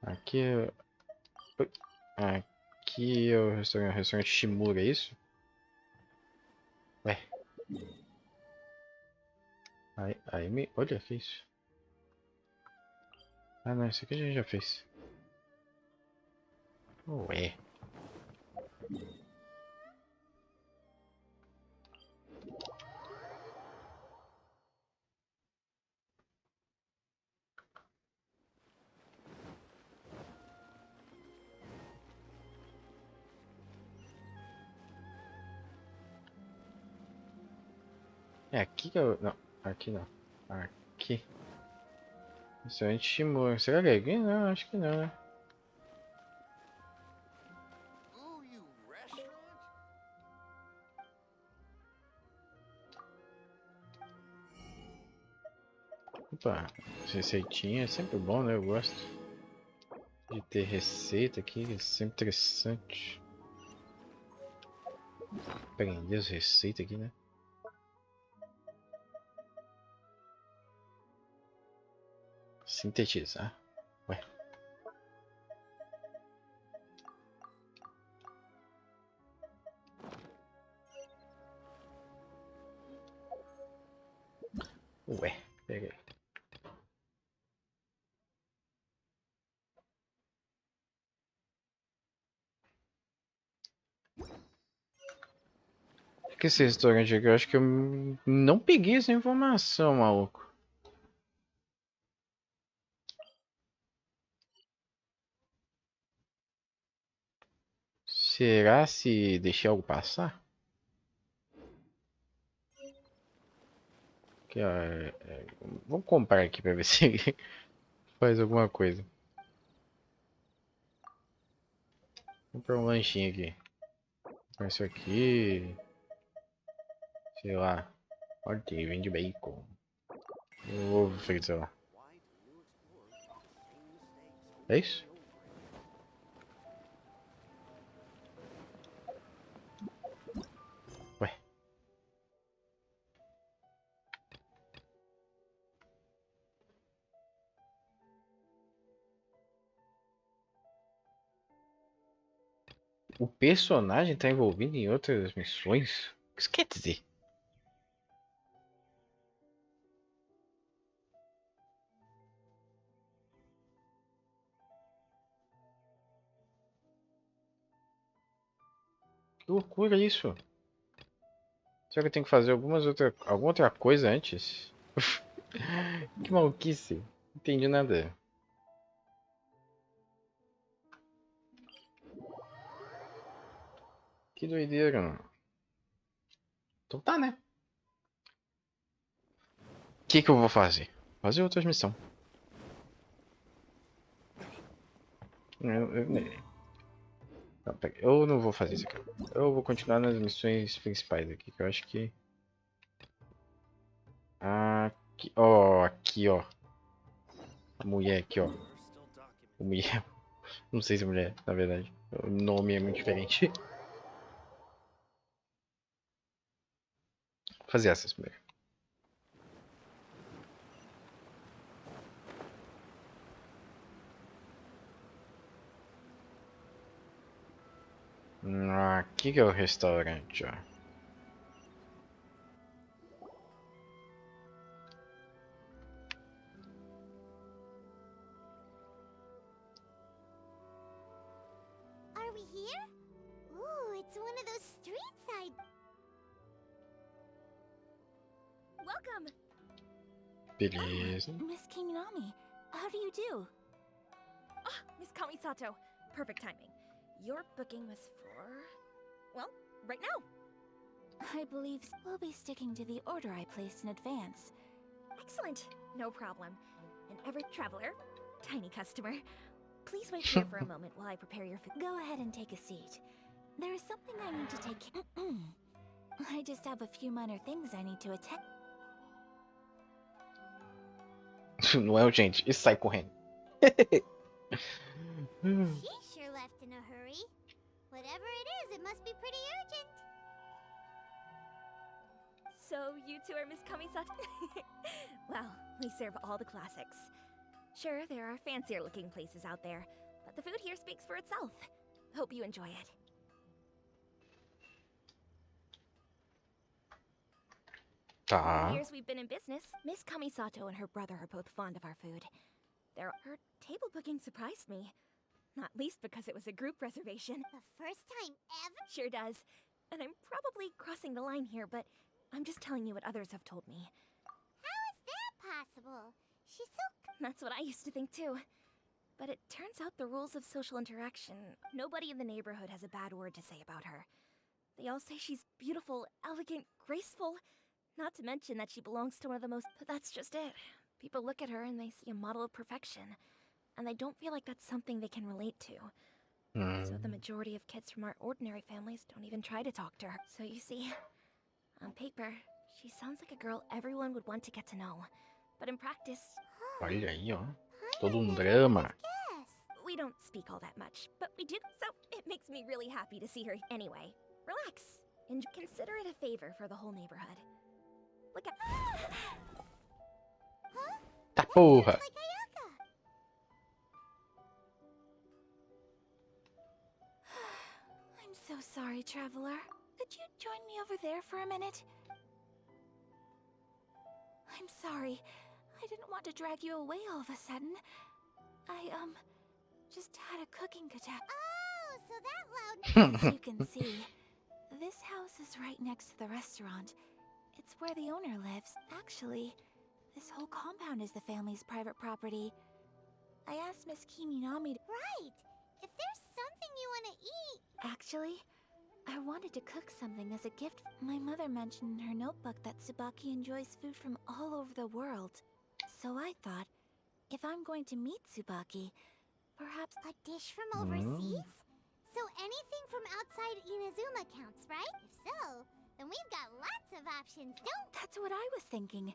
Aqui é... Aqui é o restaurante Shimura, é isso? Ué. Aí me... Olha, que isso? Ah, não, isso aqui a gente já fez. Ué. É aqui que eu... Não, aqui não. Aqui. Restaurante Shimura. Será que é aqui? Não, acho que não, né? Ooh, you restaurant? Opa, receitinha é sempre bom, né? Eu gosto de ter receita aqui, é sempre interessante. Aprender as receitas aqui, né? Sintetizar. Ué. Ué, pega aí. O que é esse restaurante aqui? Eu acho que eu não peguei essa informação, maluco. Será se deixei algo passar? Aqui, ó, vamos comprar aqui pra ver se faz alguma coisa. Vou comprar um lanchinho aqui. Comprar isso aqui. Sei lá. Ok, vende bacon. Ovo frito, sei lá. É isso? Ué. O personagem tá envolvido em outras missões? O que isso quer dizer? Que loucura isso? Será que eu tenho que fazer alguma outra coisa antes? Que maluquice. Não entendi nada. Que doideira, mano. Então tá, né? O que eu vou fazer? Fazer outras missões. Não, pera, eu não vou fazer isso aqui. Eu vou continuar nas missões principais aqui, que eu acho que... Aqui, ó, aqui, ó. A mulher aqui, ó. A mulher. Não sei se é mulher, na verdade. O nome é muito diferente. Vou fazer essas primeiro. Aqui que é o restaurante, ó. Are we here? Ooh, it's one of those street side. Welcome! Beleza. Miss Kinami, how do you do? Ah, Miss Kamisato. Perfect timing. Your booking was for... well, right now. I believe we'll be sticking to the order I placed in advance. Excellent. No problem. An ever traveler, tiny customer. Please wait here for a moment while I prepare your food. Go ahead and take a seat. There is something I need to take care I just have a few minor things I need to attend. Não é urgente. E sai correndo. She sure left in a hurry. Whatever it is, it must be pretty urgent. So you two are Miss Kamisato? Well, we serve all the classics. Sure, there are fancier looking places out there, but the food here speaks for itself. Hope you enjoy it. All Tá. the years we've been in business, Miss Kamisato and her brother are both fond of our food. Her table booking surprised me. Not least because it was a group reservation. The first time ever? Sure does. And I'm probably crossing the line here, but I'm just telling you what others have told me. How is that possible? She's so... That's what I used to think too. But it turns out the rules of social interaction, nobody in the neighborhood has a bad word to say about her. They all say she's beautiful, elegant, graceful. Not to mention that she belongs to one of the most... But that's just it. People look at her and they see a model of perfection. And they don't feel like that's something they can relate to. So the majority of kids from our ordinary families don't even try to talk to her. So you see, on paper, she sounds like a girl everyone would want to get to know. But in practice... Olha aí, ó. Todo um drama. We don't speak all that much, but we do, so it makes me really happy to see her. Anyway, relax, and consider it a favor for the whole neighborhood. Look at... Tá porra. Like Ayaka. I'm so sorry, Traveler. Could you join me over there for a minute? I'm sorry. I didn't want to drag you away all of a sudden. I, just had a cooking catastrophe. Oh, so that loud. As you can see, this house is right next to the restaurant. It's where the owner lives. Actually, this whole compound is the family's private property. I asked Miss Kiminami to... Right. If there's something you want to eat. Actually, I wanted to cook something as a gift. My mother mentioned in her notebook that Tsubaki enjoys food from all over the world. So I thought, if I'm going to meet Tsubaki, perhaps... A dish from overseas? So anything from outside Inazuma counts, right? If so, then we've got lots of options, don't... That's what I was thinking.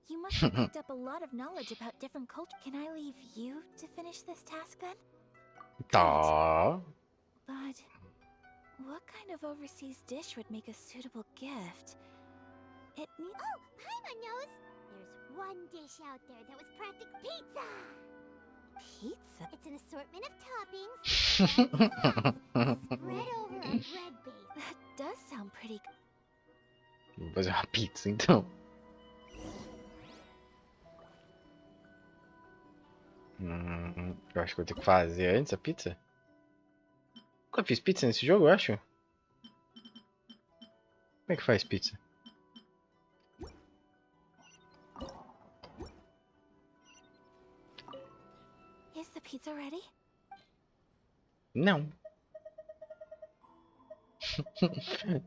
You must have picked up a lot of knowledge about different cultures. Can I leave you to finish this task then? Tá. But what kind of overseas dish would make a suitable gift? It needs... Oh, Paimon knows! There's one dish out there that was practically pizza! Pizza? It's an assortment of toppings and sauce spread over a bread base. That does sound pretty... Vou fazer uma pizza então. Eu acho que vou ter que fazer antes a pizza. Nunca fiz pizza nesse jogo, eu acho. Como é que faz pizza? Is the pizza ready? Não.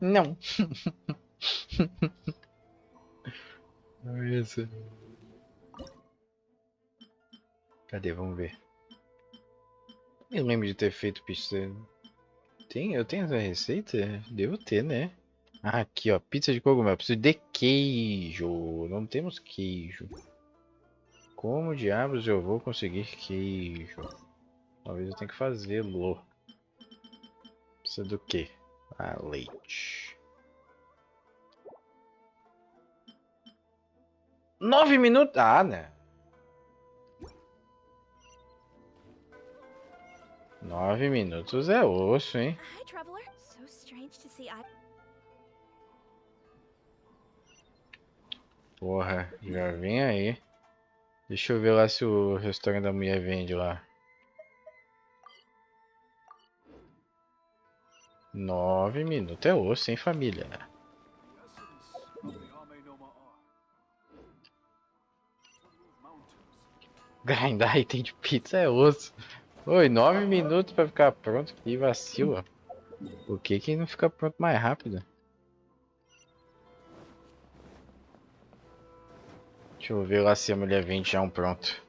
Não. Isso. Cadê? Vamos ver. Eu lembro de ter feito pizza. Eu tenho essa receita? Devo ter, né? Ah, aqui, ó. Pizza de cogumelo. Preciso de queijo. Não temos queijo. Como diabos eu vou conseguir queijo? Talvez eu tenha que fazê-lo. Precisa do quê? Ah, leite. 9 minutos? Ah, né? 9 minutos é osso, hein? Hi, traveler. So strange to see Porra, já vem aí. Deixa eu ver lá se o restaurante da mulher vende lá. 9 minutos é osso, hein, família? Grindar item de pizza é osso. Oi, 9 minutos pra ficar pronto. Que vacila. Por que não fica pronto mais rápido? Deixa eu ver lá se a mulher vende já um pronto.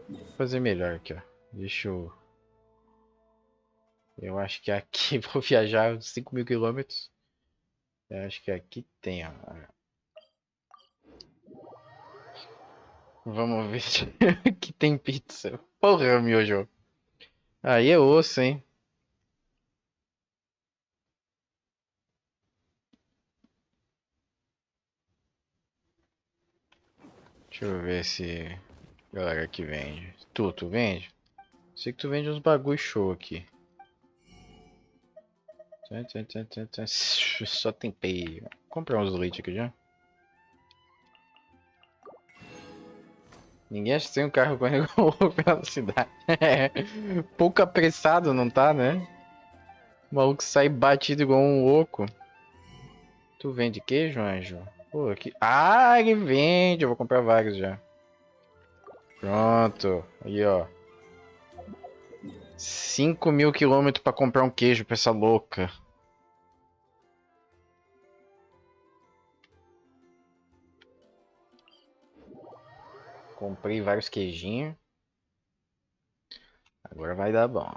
Vou fazer melhor aqui, ó. Deixa eu... Eu acho que aqui vou viajar 5.000 quilômetros. Eu acho que aqui tem, ó. Vamos ver se aqui tem pizza. Porra, miojo. Aí é osso, hein? Deixa eu ver se galera aqui vende. Tu vende? Sei que tu vende uns bagulho show aqui. Só tempero. Vou comprar uns leite aqui já. Ninguém acha que tem um carro correndo pela cidade. Pouco apressado, não tá, né? O maluco sai batido igual um louco. Tu vende queijo, anjo? Pô, aqui... Ah, ele vende! Eu vou comprar vários já. Pronto. Aí, ó. 5.000 quilômetros pra comprar um queijo pra essa louca. Comprei vários queijinhos. Agora vai dar bom.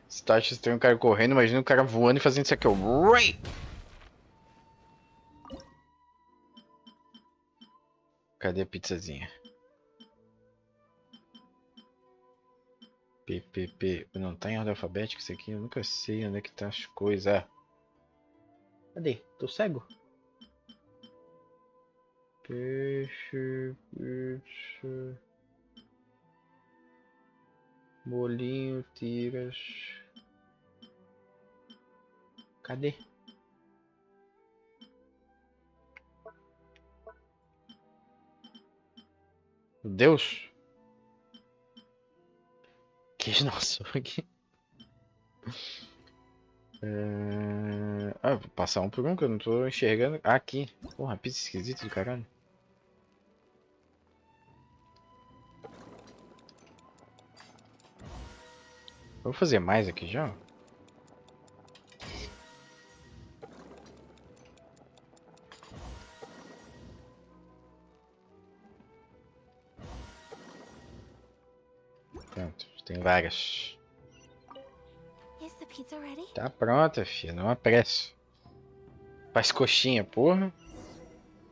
Se tu acha que tem um cara correndo, imagina um cara voando e fazendo isso aqui, ó. Cadê a pizzazinha? PPP. Não tá em ordem alfabética isso aqui? Eu nunca sei onde é que tá as coisas. Cadê? Tô cego. Peixe, pizza. Bolinho, tiras. Cadê? Meu Deus! Queijo nosso aqui. Ah, vou passar um por um que eu não tô enxergando. Ah, aqui. Porra, pizza esquisita do caralho. Vou fazer mais aqui já. Pronto, tem várias. Is the pizza ready? Tá pronta, filha. Não apresse. Faz coxinha, porra.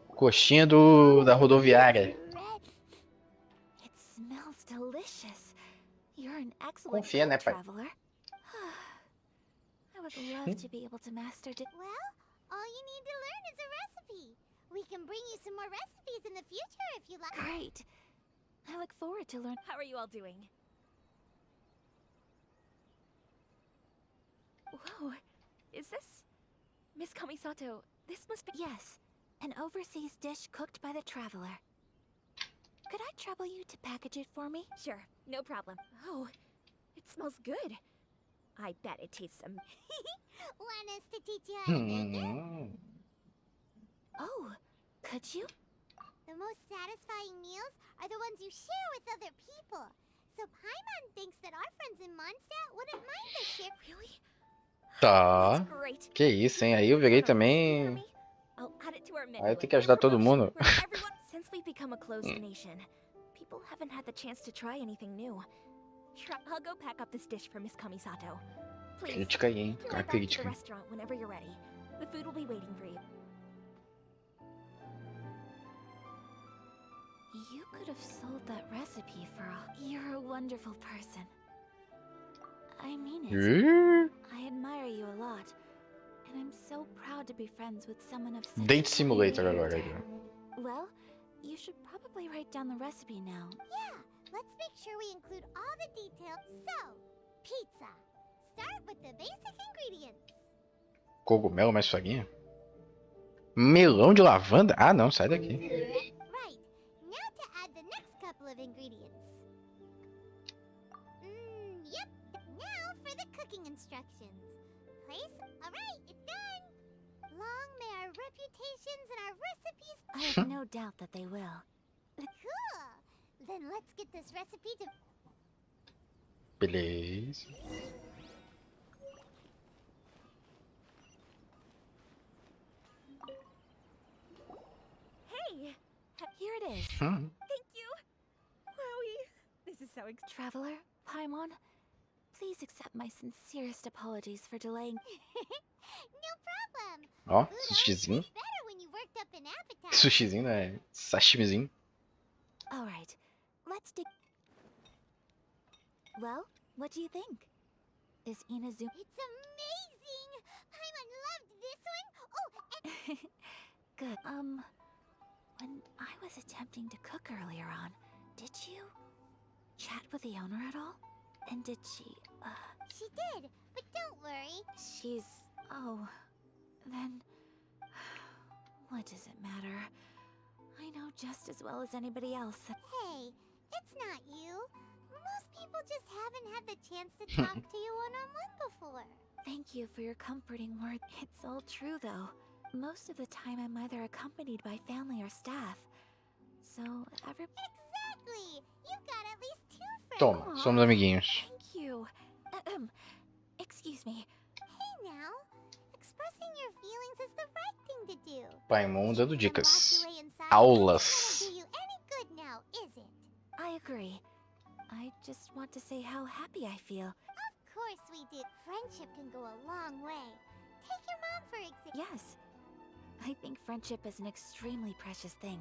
Coxinha da rodoviária. It smells delicious. You're an excellent Confia, né, food pai? traveler. I would love to be able to master Well, all you need to learn is a recipe. We can bring you some more recipes in the future if you like. Great. I look forward to learn. How are you all doing? Whoa, is this Miss Kamisato? This must be. Yes, an overseas dish cooked by the traveler. Could I trouble you to package it for me? Sure, no problem. Oh, it smells good. I bet it tastes Want us to teach you how to make it? Oh, could you? The most satisfying meals are the ones you share with other people. So Paimon thinks that our friends in Mondstadt wouldn't mind us share. Really? Tá. That's great. Que isso, hein? Aí eu virei também. I'll add it to our menu Aí eu tenho que and ajudar todo promotion, mundo. where everyone- Since we've become a closed nation, people haven't had the chance to try anything new. Sure, I'll go pack up this dish for Miss Kamisato. Please, Crítica aí, hein? make your Tá way back to the crítica. restaurant whenever you're ready. The food will be waiting for you. You could have sold that recipe for all. You're a wonderful person. I mean it. I admire you a lot. And I'm so proud to be friends with someone of such Date fine Simulator agora. character. Well, you should probably write down the recipe now. Yeah, let's make sure we include all the details. So, pizza. Start with the basic ingredients. Cogumelo mais farinha? Melão de lavanda? Ah, não, sai daqui. Right. Now to add the next couple of ingredients. Yep. Now for the cooking instructions. Place. Alright, it's done. Long may our reputations and our recipes. I have no doubt that they will. Cool. Then let's get this recipe to. Beleza. Hey, Here it is. thank you. Wowie, this is so Traveler, Paimon, please accept my sincerest apologies for delaying. No problem. Ó, Food always sushizinho. tastes better when you worked up an appetite. Sushizinho, né? Sashimizinho. All right, let's dig. Well, what do you think? Is Inazuma? It's amazing. Paimon loved this one. Oh, and Good. When I was attempting to cook earlier on, did you chat with the owner at all? And did she, she did. But don't worry. she's... Oh, then... What does it matter? I know just as well as anybody else that... Hey, it's not you. Most people just haven't had the chance to talk to you one-on-one before. Thank you for your comforting words. It's all true, though. Most of the time, I'm either accompanied by family or staff. So, Exactly. You've got at least 2 friends. Toma, somos amiguinhos. Thank you. Excuse me. Hey now, expressing your feelings is the right thing to do. Paimon dando Keeping them dicas. locked away inside Aulas. isn't gonna do you any good now, is it? I agree. I just want to say how happy I feel. Of course we do. Friendship can go a long way. Take your mom for example. Yes. I think friendship is an extremely precious thing.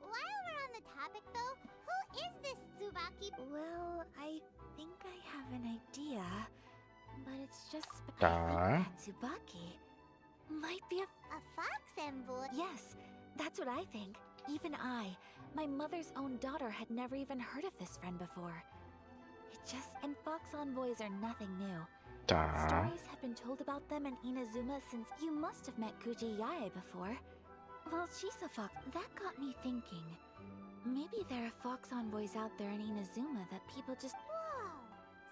While we're on the topic though, who is this Tsubaki? Well, I think I have an idea. But it's just I Tá. think that Tsubaki might be A fox envoy? Yes, that's what I think. Even I, my mother's own daughter, had never even heard of this friend before. And fox envoys are nothing new. Tá. Stories have been told about them in Inazuma since you must have met Kuji Yae before. Well, she's a fox. That got me thinking. Maybe there are fox envoys out there in Inazuma that people just... Whoa!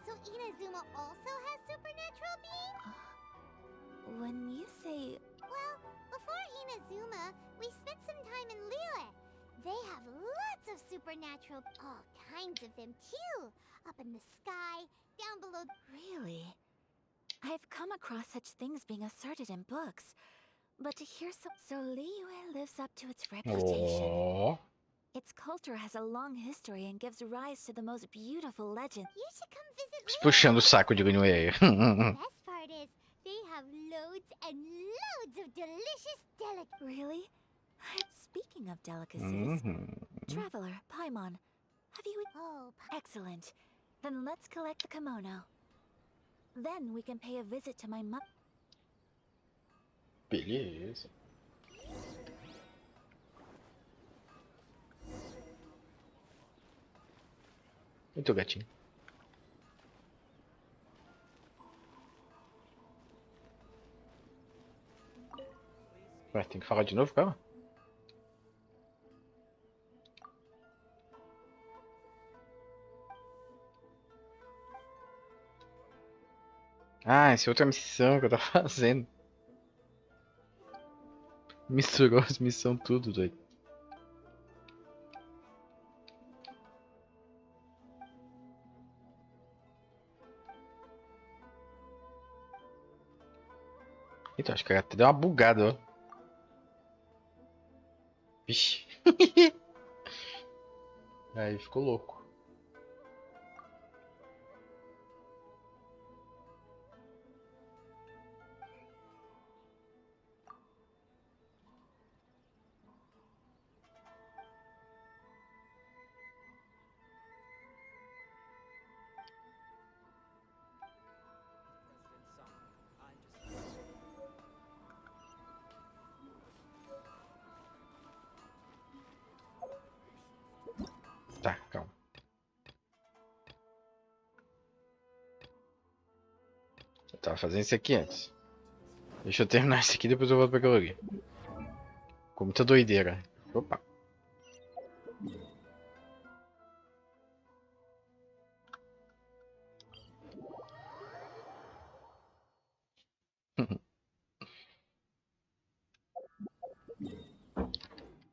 So Inazuma also has supernatural beings? When you say... Well, before Inazuma, we spent some time in Liyue. They have lots of supernatural, all kinds of them too. Up in the sky, down below. Really? I've come across such things being asserted in books. But to hear so Liyue lives up to its reputation. Ó. Its culture has a long history and gives rise to the most beautiful legends. You should come visit Puxando o Liyue. saco de Linoeia. The best part is, they have loads and loads of delicious Really? Speaking of delicacies, Traveler, Paimon, have you... Oh, Excellent. Then let's collect the kimono. Then we can pay a visit to my mother. Beleza. E teu gatinho? Ué, tem que falar de novo com ela? Ah, essa é outra missão que eu tava fazendo. Misturou as missões tudo, doido. Então, acho que ela até deu uma bugada, ó. Vixe. Aí ficou louco. Tá, calma. Eu tava fazendo isso aqui antes. Deixa eu terminar isso aqui, depois eu volto pra aquilo ali. Ficou muita doideira. Opa.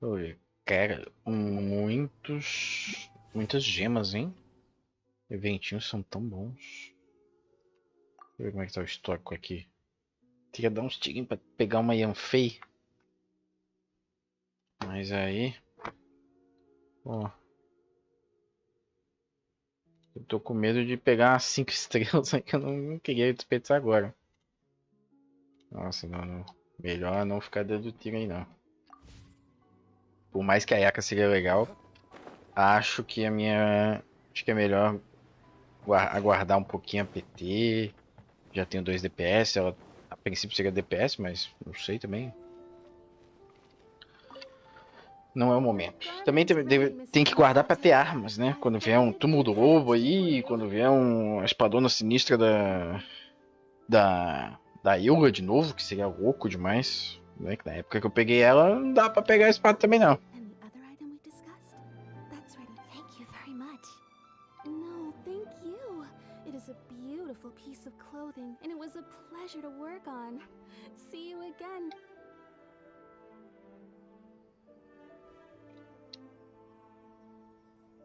Oi, cara, muitas gemas, hein? Eventinhos são tão bons. Deixa eu ver como é que tá o histórico aqui. Queria dar uns tirinhos pra pegar uma Yanfei. Mas aí... Ó. Eu tô com medo de pegar umas 5 estrelas aí que eu não queria desperdiçar agora. Nossa, não. Melhor não ficar dando tiro aí, não. Por mais que a Yaka seria legal, acho que acho que é melhor aguardar um pouquinho a PT. Já tenho 2 DPS, ela a princípio seria DPS, mas não sei também. Não é o momento. Também tem que guardar pra ter armas, né? Quando vier um túmulo do lobo aí, quando vier uma espadona sinistra da Ilha de novo, que seria louco demais. Né? Que na época que eu peguei ela, não dá pra pegar a espada também não. And the other item we discussed? That's ready. Thank you very much. No, thank you. It is a beautiful piece of clothing, and it was a pleasure to work on. See you again.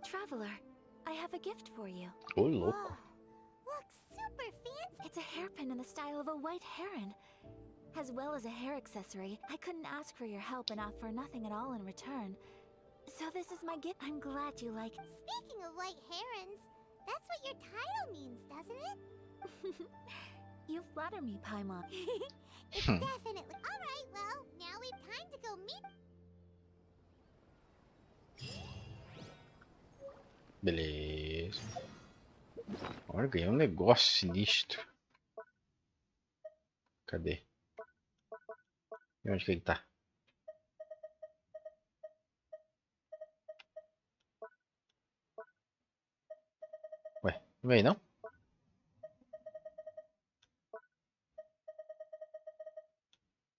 Traveler, I have a gift for you. Ô, louco. Whoa, looks It's a hairpin in the style of a white heron. As well as a hair accessory, I couldn't ask for your help and offer nothing at all in return. So this is my gift. I'm glad you like it. Speaking of white herons, that's what your title means, doesn't it? You flatter me, Paimon. It definitely. Alright, well, now we've time to go meet. Beleza. Agora eu ganhei um negócio sinistro. Cadê? E onde que ele tá? Ué, não veio não?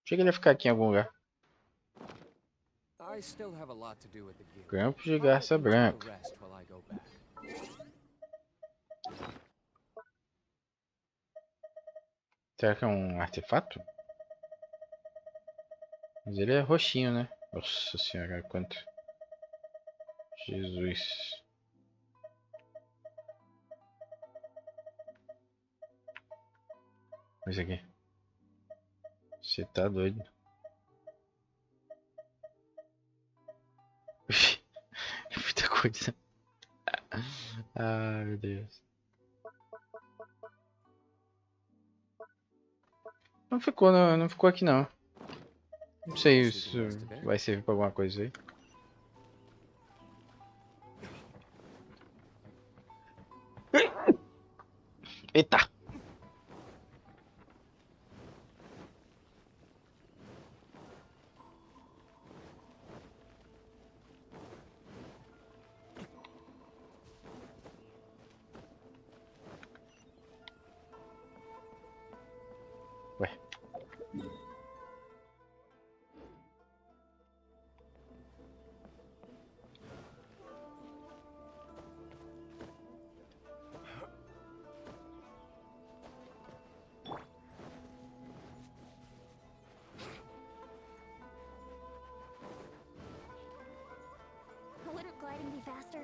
Achei que ele ia ficar aqui em algum lugar. I still have a lot to do with the guild. Campos de How about garça you take a branca. rest while I go back? Será que é um artefato? Mas ele é roxinho, né? Nossa senhora, quanto. Jesus. Olha isso aqui. Você tá doido. Muita coisa. Ah, meu Deus. Não ficou, não ficou aqui não. Não sei se vai servir pra alguma coisa aí. Eita! Ué. Wouldn't gliding be faster?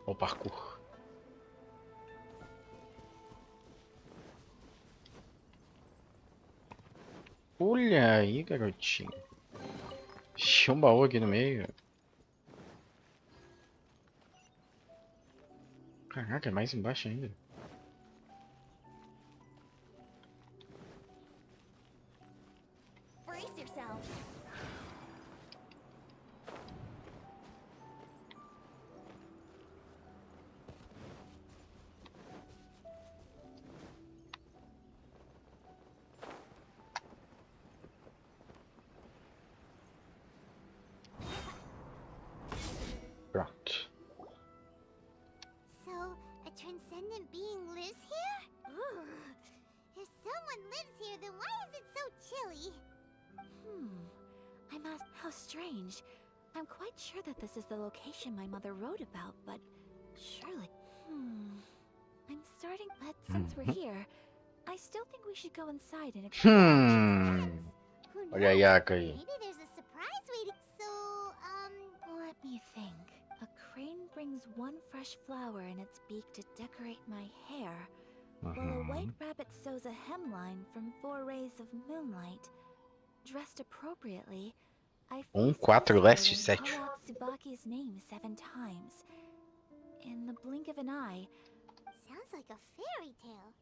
O parkour. Olha aí, garotinho. Tinha um baú aqui no meio. Caraca, é mais embaixo ainda. Brace yourself. Pronto. So, a transcendent being lives here? Ugh. If someone lives here, then why is it so chilly? I'm asked how strange. I'm quite sure that this is the location my mother wrote about, but surely. I'm starting, but since we're here, I still think we should go inside and explore. Who Olha a knows? Yaka aí. Maybe there's a surprise waiting. So, Let me think. A crane brings one fresh flower in its beak to decorate my hair, while a white rabbit sews a hemline from 4 rays of moonlight. Dressed appropriately, I face 4 eastward leste and 7. call out Tsubaki's name 7 times. In the blink of an eye, sounds like a fairy tale.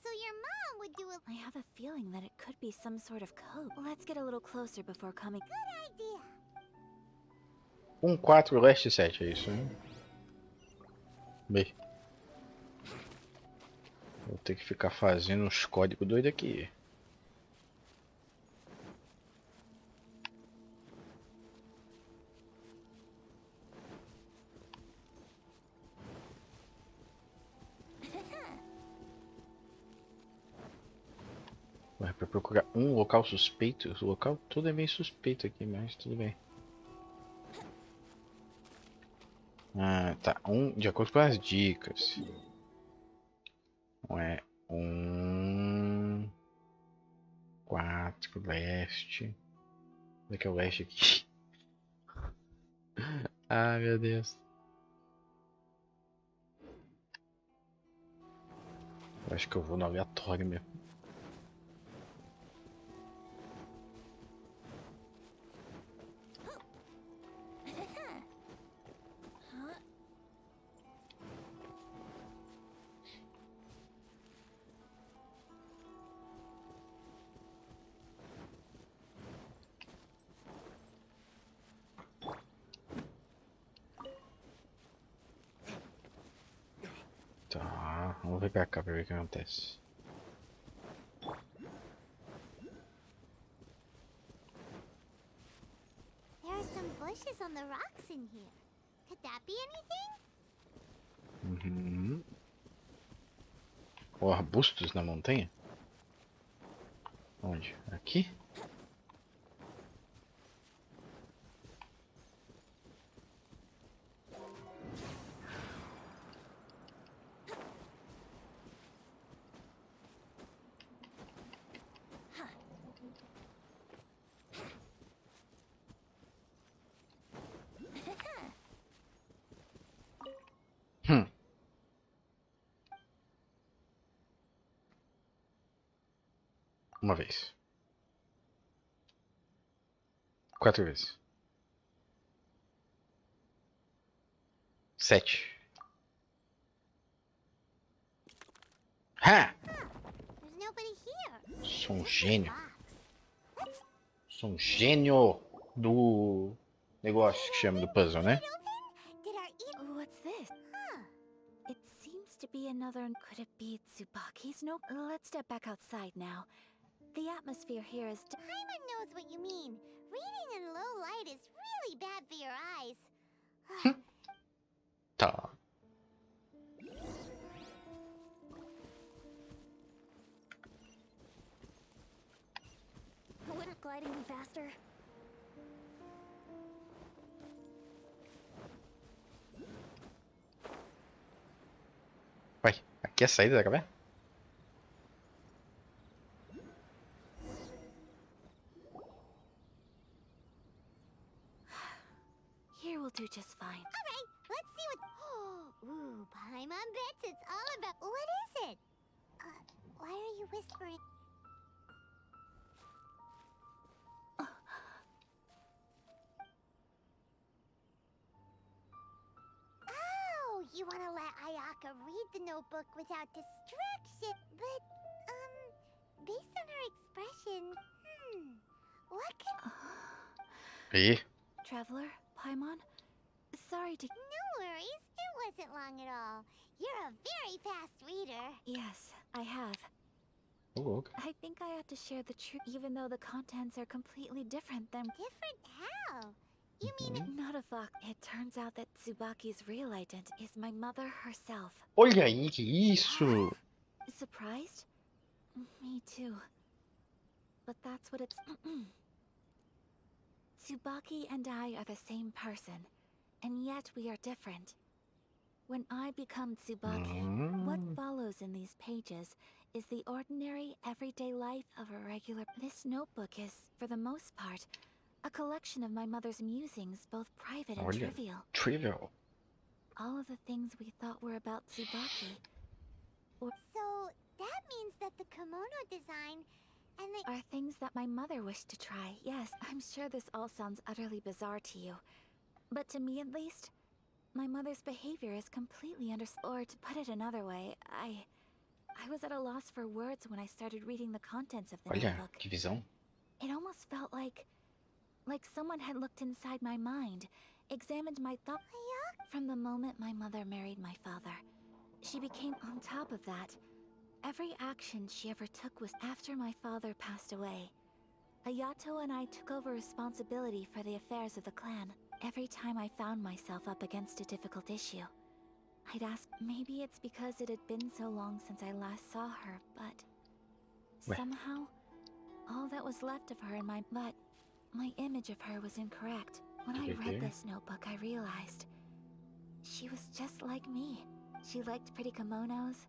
So your mom would do a I have a feeling that it could be some sort of code. Let's get a little closer before coming. good idea. 4 leste 7, é isso, hein? Bem. Vou ter que ficar fazendo uns códigos doidos aqui. Vai pra procurar um local suspeito. O local todo é meio suspeito aqui, mas tudo bem. Ah, tá. De acordo com as dicas. É 4 leste. Onde é que é o leste aqui? Ah, meu Deus. Eu acho que eu vou no aleatório mesmo. Tá, vamos ver pra cá pra ver o que acontece. There are some bushes on the rocks in here. Could that be anything? Uhum. Ó, arbustos na montanha? Onde? Aqui? Hum. Uma vez. 4 vezes. 7. Ha! There's nobody here. Sou um Just this gênio. box. Sou um gênio do negócio que chama do puzzle, né? Did our What's this? Huh. It seems to be another. Could it be Tsubaki's? Nope. Let's step back outside now. The atmosphere here is. Paimon knows what you mean. Reading in low light is really bad for your eyes. Tá. Wouldn't gliding be faster? Vai, aqui é a saída da caverna? Here will do just fine. Alright, let's see what. Ooh, Paimon bets it's all about. What is it? Why are you whispering? Oh, you want to let Ayaka read the notebook without distraction, but, based on her expression, what could... Ih, Traveler, Paimon? Sorry to. No worries, it wasn't long at all. You're a very fast reader. Yes, I have. ô louco. I think I have to share the truth, even though the contents are completely different than. Different how? You mean... Not a fox. It turns out that Tsubaki's real identity is my mother herself. Olha aí, que isso? Surprised? Me too. But that's what it's. Tsubaki and I are the same person, and yet we are different. When I become Tsubaki, what follows in these pages is the ordinary, everyday life of a regular. This notebook is, for the most part, a collection of my mother's musings, both private and Olha, trivial. trivial. All of the things we thought were about Tsubaki So, that means that the kimono design and the... are things that my mother wished to try. Yes, I'm sure this all sounds utterly bizarre to you. But to me at least, my mother's behavior is completely Or to put it another way, I was at a loss for words when I started reading the contents of the Olha, notebook. que visão. It almost felt like someone had looked inside my mind, examined my thoughts. From the moment my mother married my father, she became on top of that. Every action she ever took was after my father passed away. Ayato and I took over responsibility for the affairs of the clan. Every time I found myself up against a difficult issue, I'd ask, maybe it's because it had been so long since I last saw her, but somehow, all that was left of her in my... But my image of her was incorrect. When I read this notebook, I realized she was just like me. She liked pretty kimonos.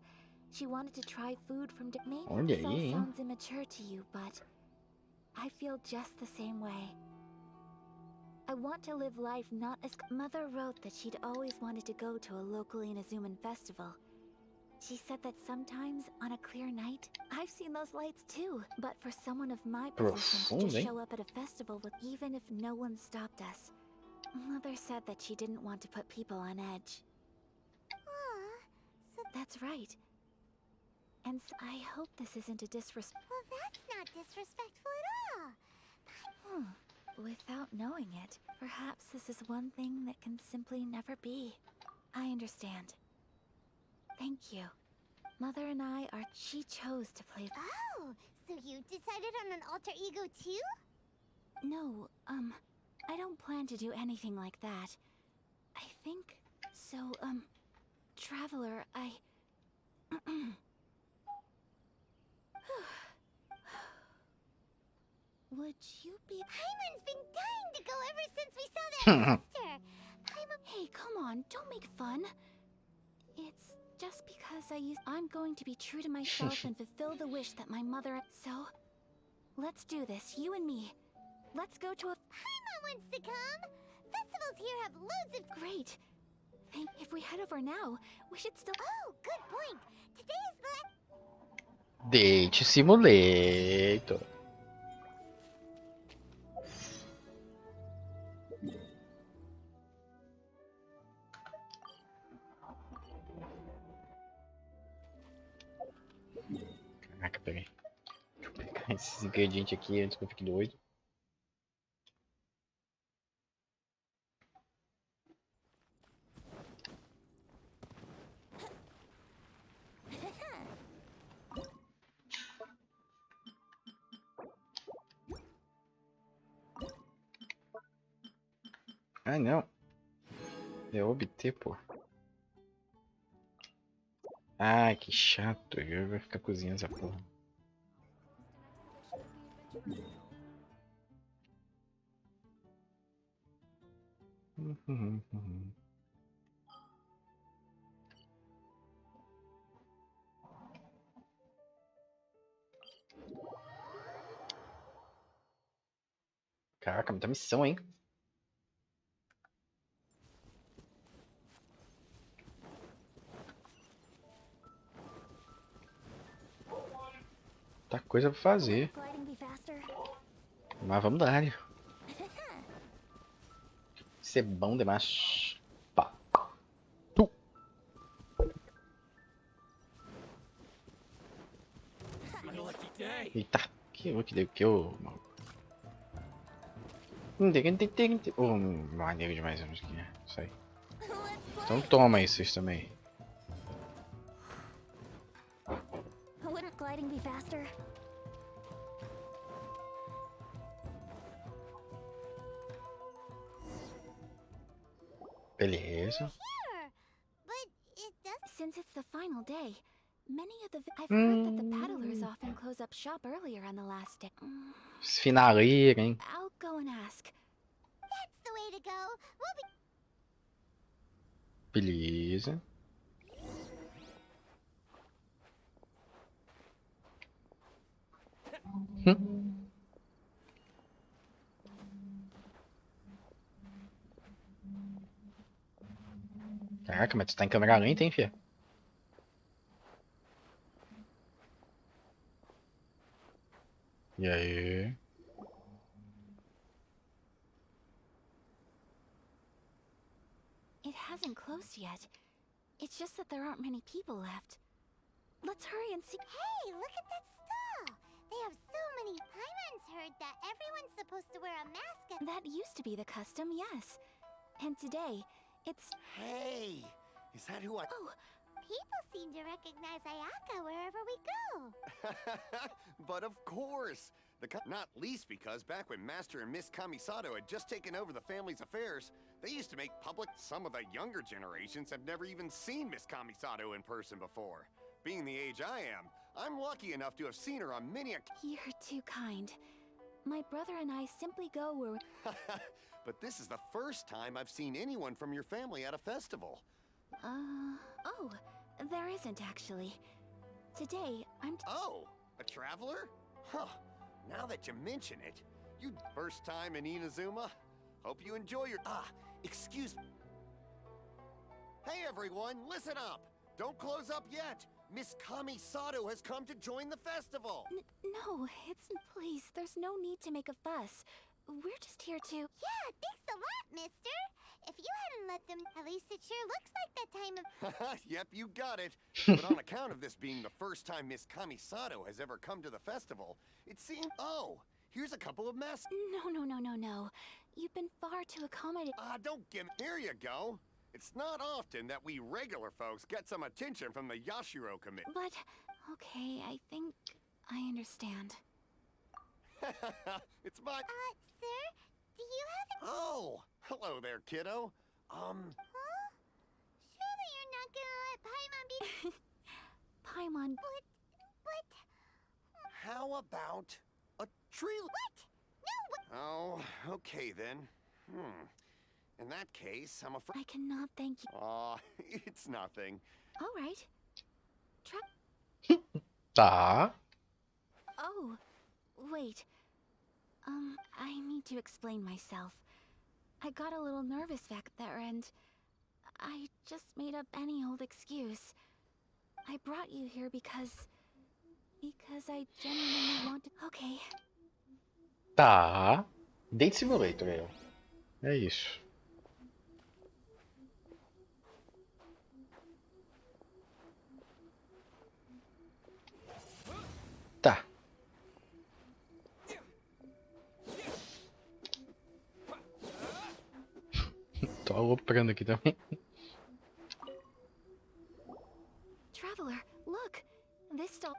She wanted to try food from... Maybe Olha this all aí, hein? sounds immature to you, but I feel just the same way. I want to live life not as... Mother wrote that she'd always wanted to go to a local Inazuman festival. She said that sometimes, on a clear night, I've seen those lights too. But for someone of my position to just Profundo, hein? show up at a festival with even if no one stopped us. Mother said that she didn't want to put people on edge. Aw, so That's right. And I hope this isn't a disrespect. well, that's not disrespectful at all. Without knowing it, perhaps this is one thing that can simply never be. I understand. Thank you. Mother and I are... She chose to play... Oh, so you decided on an alter ego too? No, I don't plan to do anything like that. I think... So, Traveler, I... Would you be... Paimon's been dying to go ever since we saw that poster. Paimon... Hey, come on, don't make fun. It's just because I'm going to be true to myself and fulfill the wish that my mother... So, let's do this, you and me. Let's go to a... Paimon wants to come. Festivals here have loads of... Great. If we head over now, we should still... Oh, good point. Today is the... Date Simulator. Caraca, peraí. Deixa eu pegar esses ingredientes aqui antes que eu fique doido. Ah, não. É obter, pô. Ai, que chato. Eu vou ficar cozinhando essa porra. Caraca, muita missão, hein? Tá coisa pra fazer. Gliding be faster? Mas vamos dar. Isso é bom demais. Pá. Tu. My lucky day. Eita. Que deu que eu. Oh, maneiro demais a musiquinha. Isso aí. Então toma isso, vocês também. Wouldn't gliding be faster? Beleza. Sure, but it does... Since it's the final day, many of the... I've heard that the paddlers often close up shop earlier on the last day. Finaleira, hein? I'll go and ask. That's the way to go. We'll be... Beleza. Caraca, mas tu tá em câmera lenta, hein, fia? E aí? It hasn't closed yet. It's just that there aren't many people left. Let's hurry and see. Hey, look at that stall. They have so many... Paimon's heard that everyone's supposed to wear a mask at... That used to be the custom, yes. And today, it's... Hey, is that who I... Oh, People seem to recognize Ayaka wherever we go. But of course! Not least because back when Master and Miss Kamisato had just taken over the family's affairs, they used to make public some of the younger generations have never even seen Miss Kamisato in person before. Being the age I am, I'm lucky enough to have seen her on many a... you're too kind. My brother and I simply go where... But this is the first time I've seen anyone from your family at a festival. Oh, there isn't actually. Today, I'm... Oh, a traveler? Huh. Now that you mention it, you first time in Inazuma? Hope you enjoy your. Excuse me. Hey everyone, listen up! Don't close up yet! Miss Kamisato has come to join the festival! No, it's... Please, there's no need to make a fuss. We're just here to... Yeah, thanks a lot, mister. If you hadn't let them, at least it sure looks like that time of... Yep, you got it. But on account of this being the first time Miss Kamisato has ever come to the festival, it seemed... Oh, here's a couple of mess... No. You've been far too accommodating. Don't give me... Here you go. It's not often that we regular folks get some attention from the Yashiro committee. But, okay, I think I understand. It's my... Sir? Do you have... Oh, hello there, kiddo. Huh? Surely you're not gonna let Paimon be... Paimon... But... How about a tree... What? No, Oh, okay then. In that case, I'm afraid... I cannot thank you. Aw, it's nothing. All right. Tá. Oh, wait. I need to explain myself. I got a little nervous back there and I just made up any old excuse. I brought you here because I genuinely want to... Okay. Tá. Date Simulator, eu. É isso. Tá. Tô aloprando aqui também. Traveler, look. This stall...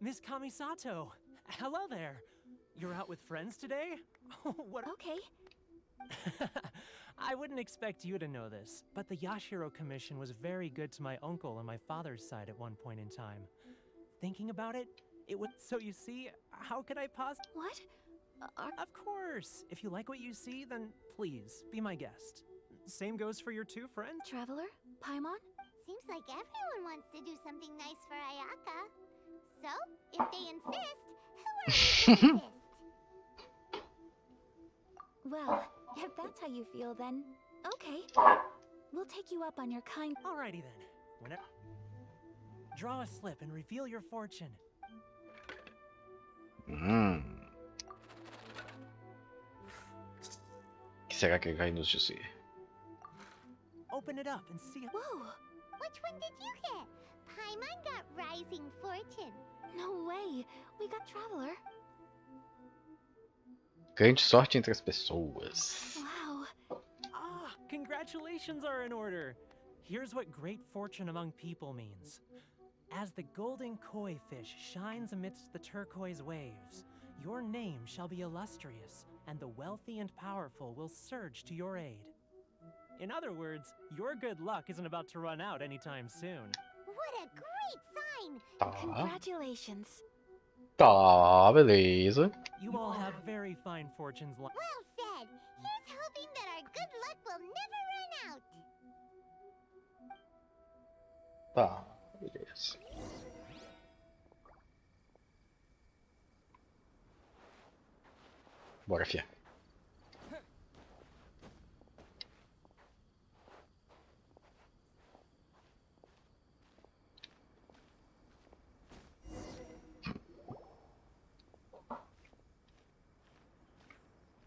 Miss Kamisato, hello there. You're out with friends today? What? Okay. I wouldn't expect you to know this, but the Yashiro Commission was very good to my uncle on my father's side at one point in time. Thinking about it, it would... So you see, how could I What? Of course! If you like what you see, then please, be my guest. Same goes for your two friends. Traveler? Paimon? seems like everyone wants to do something nice for Ayaka. So, if they insist, who are we to resist? Well, if that's how you feel, then okay. We'll take you up on your kind... Alrighty then. Whenever... Draw a slip and reveal your fortune. O que será que ele vai nos dizer? Open it up and see... Whoa! Which one did you get? Paimon got Rising Fortune. No way! We got Traveler. Grande sorte entre as pessoas. Wow. Ah, congratulations are in order. Here's what great fortune among people means. As the golden koi fish shines amidst the turquoise waves, your name shall be illustrious, and the wealthy and powerful will surge to your aid. In other words, your good luck isn't about to run out anytime soon. What a great sign! Tá. Congratulations. Tá, beleza. You all have very fine fortunes. Well said! Here's hoping that our good luck will never run out! Tá, beleza. Bora, fia.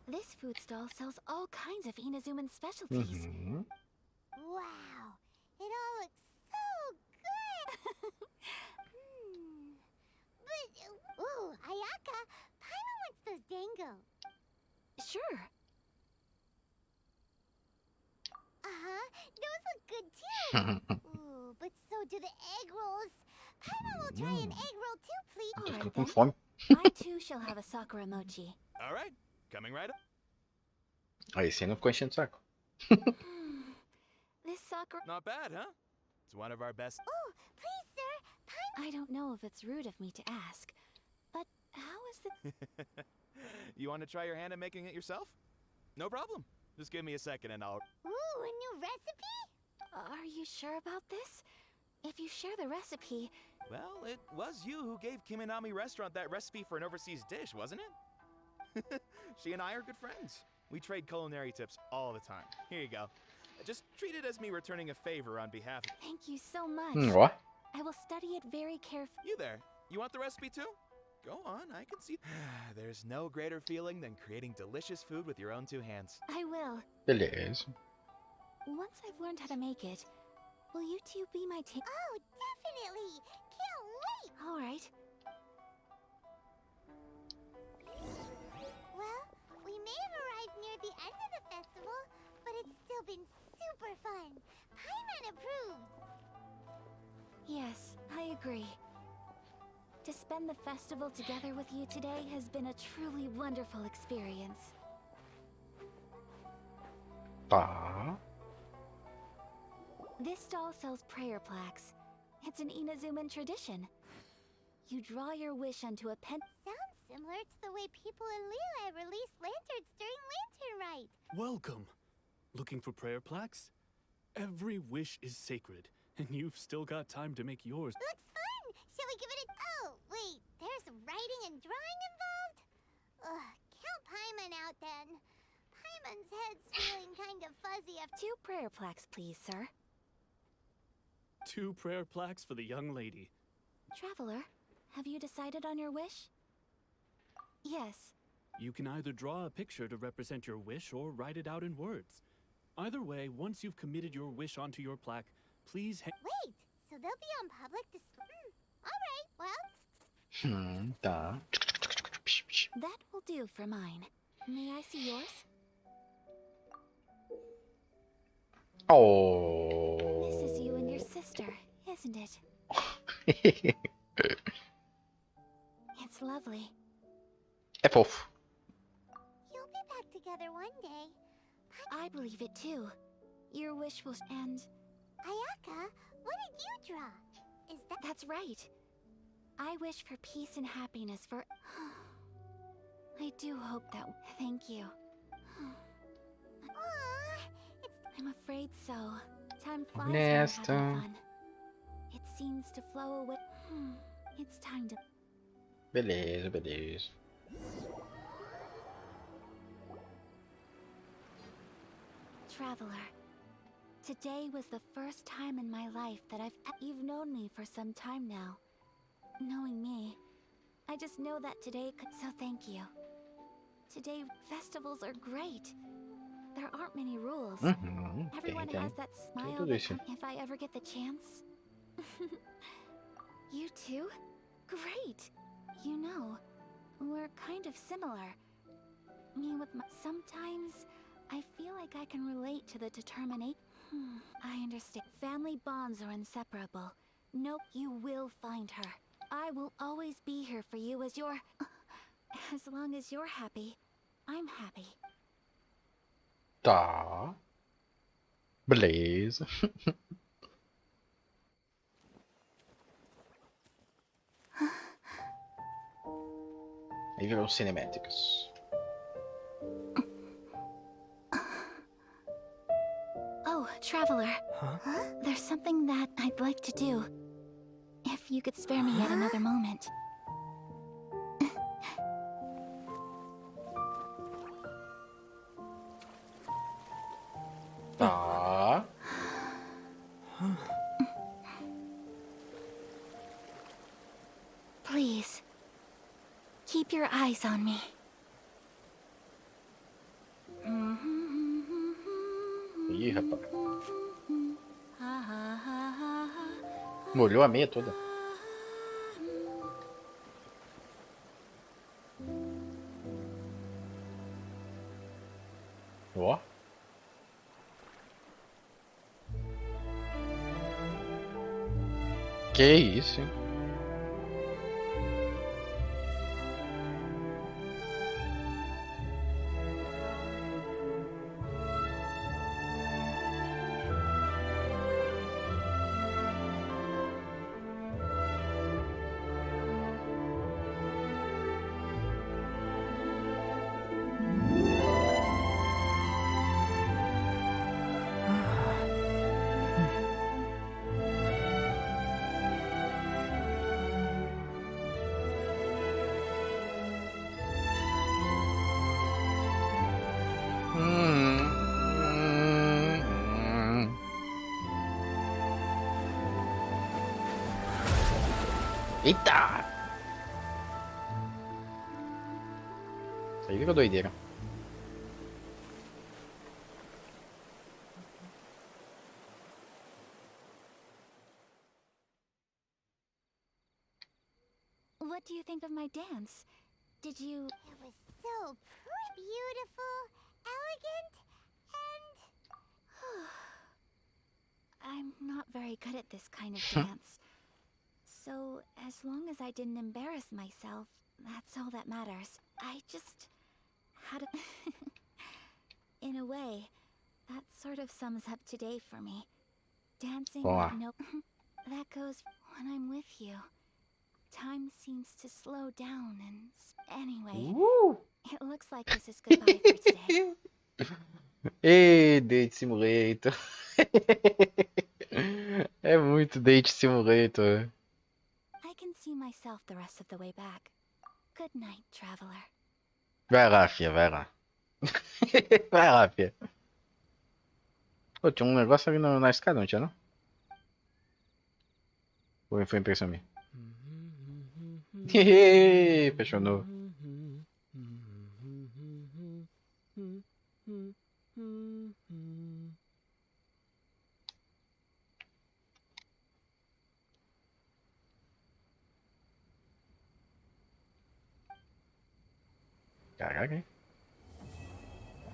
This food stall sells all kinds of Inazuman specialties. Wow! It all looks so good! But, ooh, Ayaka, Paimon wants those dango. Sure. Uh-huh, those look good too! Ooh, but so do the egg rolls. Paimon will try an egg roll too, please. All Tô right, ficando com then. fome. I too shall have a Sakura mochi. All right, coming right up. Aí, esse aí não ficou enchendo o saco. This Sakura... Not bad, huh? It's one of our best. Oh, please, sir, I don't know if it's rude of me to ask, but how is the... You want to try your hand at making it yourself? No problem. Just give me a second and I'll... Ooh, a new recipe? Are you sure about this? If you share the recipe... Well, it was you who gave Kiminami Restaurant that recipe for an overseas dish, wasn't it? She and I are good friends. We trade culinary tips all the time. Here you go. Just treat it as me returning a favor on behalf of Thank you so much. What? I will study it very carefully. you there. You want the recipe too? Go on, I can see. There's no greater feeling than creating delicious food with your own two hands. I will. Beleza. Once I've learned how to make it, will you two be my team? Oh, definitely! Can't wait! All right. Well, we may have arrived near the end of the festival, but it's still been super fun. Paimon approves! Yes, I agree. To spend the festival together with you today has been a truly wonderful experience. Tá. This stall sells prayer plaques. It's an Inazuman tradition. You draw your wish onto a pen. Sounds similar to the way people in Liyue release lanterns during Lantern Rite. Welcome. Looking for prayer plaques? Every wish is sacred, and you've still got time to make yours. Looks fun! Shall we give it a... Oh, wait, there's writing and drawing involved? Ugh, count Paimon out then. Paimon's head's feeling kind of fuzzy after... 2 prayer plaques, please, sir. 2 prayer plaques for the young lady. Traveler, have you decided on your wish? Yes. You can either draw a picture to represent your wish or write it out in words. Either way, once you've committed your wish onto your plaque, please Wait, so they'll be on public alright, well... Tá. That will do for mine. May I see yours? Oh. This is you and your sister, isn't it? It's lovely. É fofo. You'll be back together one day. I believe it too. Your wish will... And... Ayaka, what did you draw? Is that... That's right. I wish for peace and happiness for... I do hope that... Thank you. Aww, I'm afraid so. Time flies when we're having Nesta. fun. It seems to flow away. It's time to... Beleza, beleza. Traveler, today was the first time in my life that You've known me for some time now. Knowing me, I just know that today could... So thank you. Today, festivals are great. There aren't many rules. Everyone has that smile tudo that isso. if I ever get the chance. You too? Great! You know, we're kind of similar. Me with my... Sometimes, I feel like I can relate to the determination. I understand. Family bonds are inseparable. Nope, you will find her. I will always be here for you as your... As long as you're happy, I'm happy. Tá. Beleza. Aí virou cinemáticas. Oh, Traveler. There's something that I'd like to do. If you could spare me yet another moment. Tá. Please, keep your eyes on me. Ih, rapaz. Molhou a meia toda. Ó. Que isso, hein? Eita! Isso aí virou doideira. What do you think of my dance? Did you... It was so beautiful, elegant, and... I'm not very good at this kind of dance. So, as long as I didn't embarrass myself, that's all that matters. I just had a... In a way, that sort of sums up today for me. Dancing like no... That goes when I'm with you. Time seems to slow down and... Anyway, it looks like this is goodbye for today. Ei, Date Simulator. É muito Date Simulator. I can see myself the rest of the way back. Good night, traveler. Vai lá, fia, vai lá. Vai lá, fia. Pô, tinha um negócio ali na escada, não tinha não? Ou foi impressão minha? Apaixonou. Caraca, hein?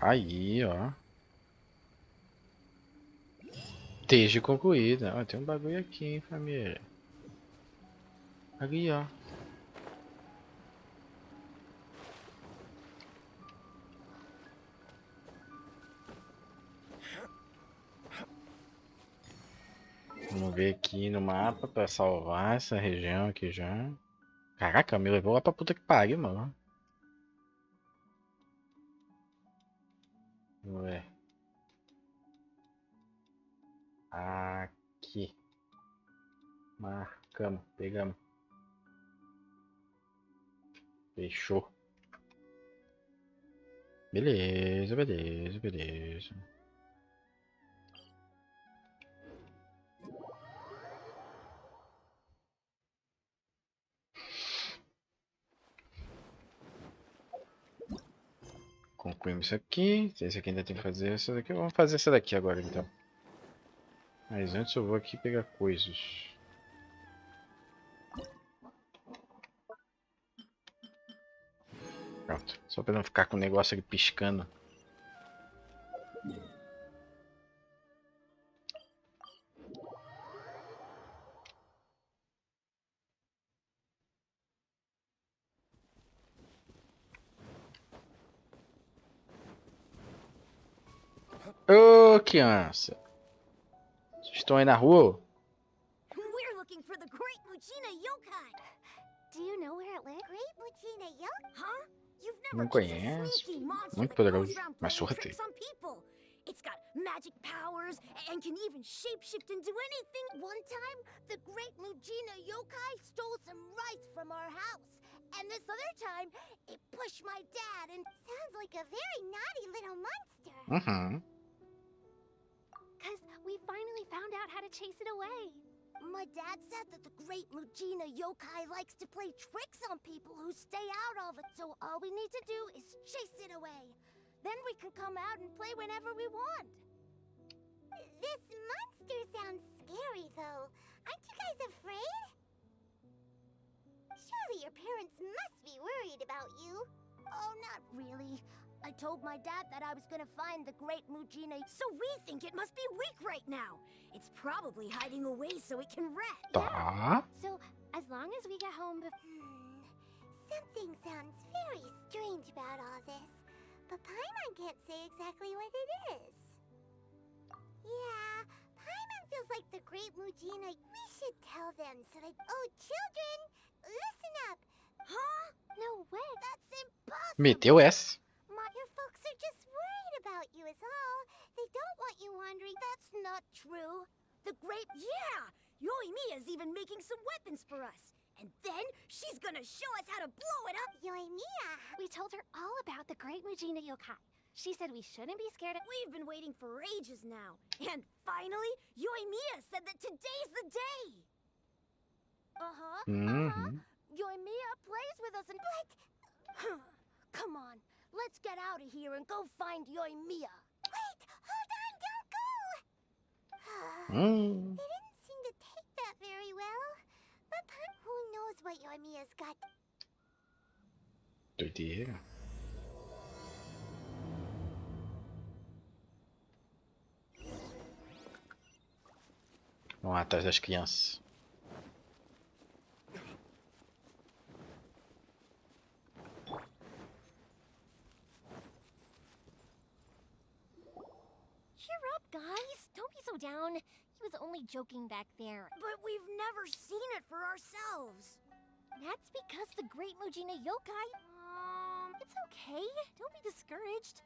Aí, ó. Esteja concluída. Ó, tem um bagulho aqui, hein, família. Ali, ó. Vamos ver aqui no mapa pra salvar essa região aqui já. Caraca, me levou lá pra puta que pariu, mano. Vamos ver. Aqui. Marcamos, pegamos. Fechou. Beleza, beleza, beleza. Concluímos isso aqui. Esse aqui ainda tem que fazer essa daqui. Vamos fazer essa daqui agora então. Mas antes eu vou aqui pegar coisas. Pronto. Só pra não ficar com o negócio ali piscando. Ô, criança. Vocês estão aí na rua? We're looking for the Great Mujina Yokai. Do you know where it lives? Great Mujina Yokai? Huh? You've never Não seen a conheço. sneaky monster Muito that goes poderoso. around Mas playing sorrateiro. tricks on people. It's got magic powers and can even shapeshift into anything. One time, the Great Mujina Yokai stole some rice from our house. And this other time, it pushed my dad and... Sounds like a very naughty little monster. Uhum. Because we finally found out how to chase it away. My dad said that the Great Mujina Yokai likes to play tricks on people who stay out all the... So all we need to do is chase it away. Then we can come out and play whenever we want. This monster sounds scary, though. Aren't you guys afraid? Surely your parents must be worried about you. Oh, not really. I told my dad that I was gonna find the Great Mujina, so we think it must be weak right now. It's probably hiding away so it can rest. Tá. So, as long as we get home something sounds very strange about all this. But Paimon can't say exactly what it is. Yeah, Paimon feels like the Great Mujina. We should tell them so they... Oh, children, listen up. Huh? No way. That's impossible. Meteu essa. Your folks are just worried about you is all. They don't want you wandering. That's not true. The Great... Yeah! Yoimiya's even making some weapons for us. And then she's gonna show us how to blow it up. Yoimiya! We told her all about the Great Mujina Yokai. She said we shouldn't be scared of... We've been waiting for ages now. And finally, Yoimiya said that today's the day. Yoimiya plays with us and come on, let's get out of here and go find Yoimiya. Wait, hold on, don't go! They didn't seem to take that very well. But who knows what Yoimiya's got? Doideira. Vamos atrás das crianças. Cheer up, guys. Don't be so down. He was only joking back there. But we've never seen it for ourselves. That's because the Great Mujina Yokai... It's okay. Don't be discouraged.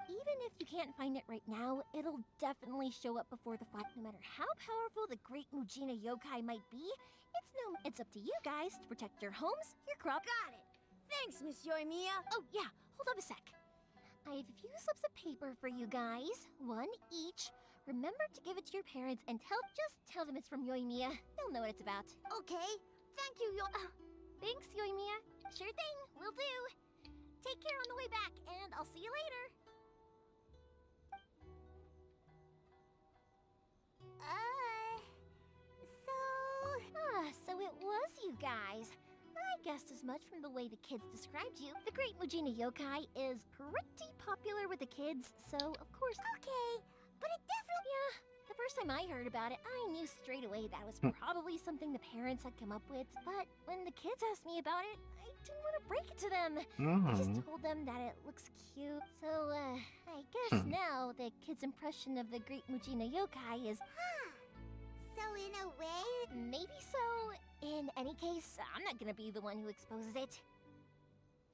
Even if you can't find it right now, it'll definitely show up before the fight. No matter how powerful the Great Mujina Yokai might be, it's up to you guys to protect your homes, your crop. Got it. Thanks, Miss Yoimiya. Oh, yeah. Hold up a sec. I have a few slips of paper for you guys, one each. Remember to give it to your parents and just tell them it's from Yoimiya. They'll know what it's about. Okay. Thank you, Thanks, Yoimiya. Sure thing. Will do. Take care on the way back, and I'll see you later. So it was you guys. I guessed as much from the way the kids described you. The Great Mujina Yokai is pretty popular with the kids, so of course... Okay, but it definitely... Yeah, the first time I heard about it, I knew straight away that was probably something the parents had come up with. But when the kids asked me about it, I didn't want to break it to them. I just told them that it looks cute. So, I guess now the kids' impression of the Great Mujina Yokai is... So in a way... Maybe so. In any case, I'm not gonna be the one who exposes it.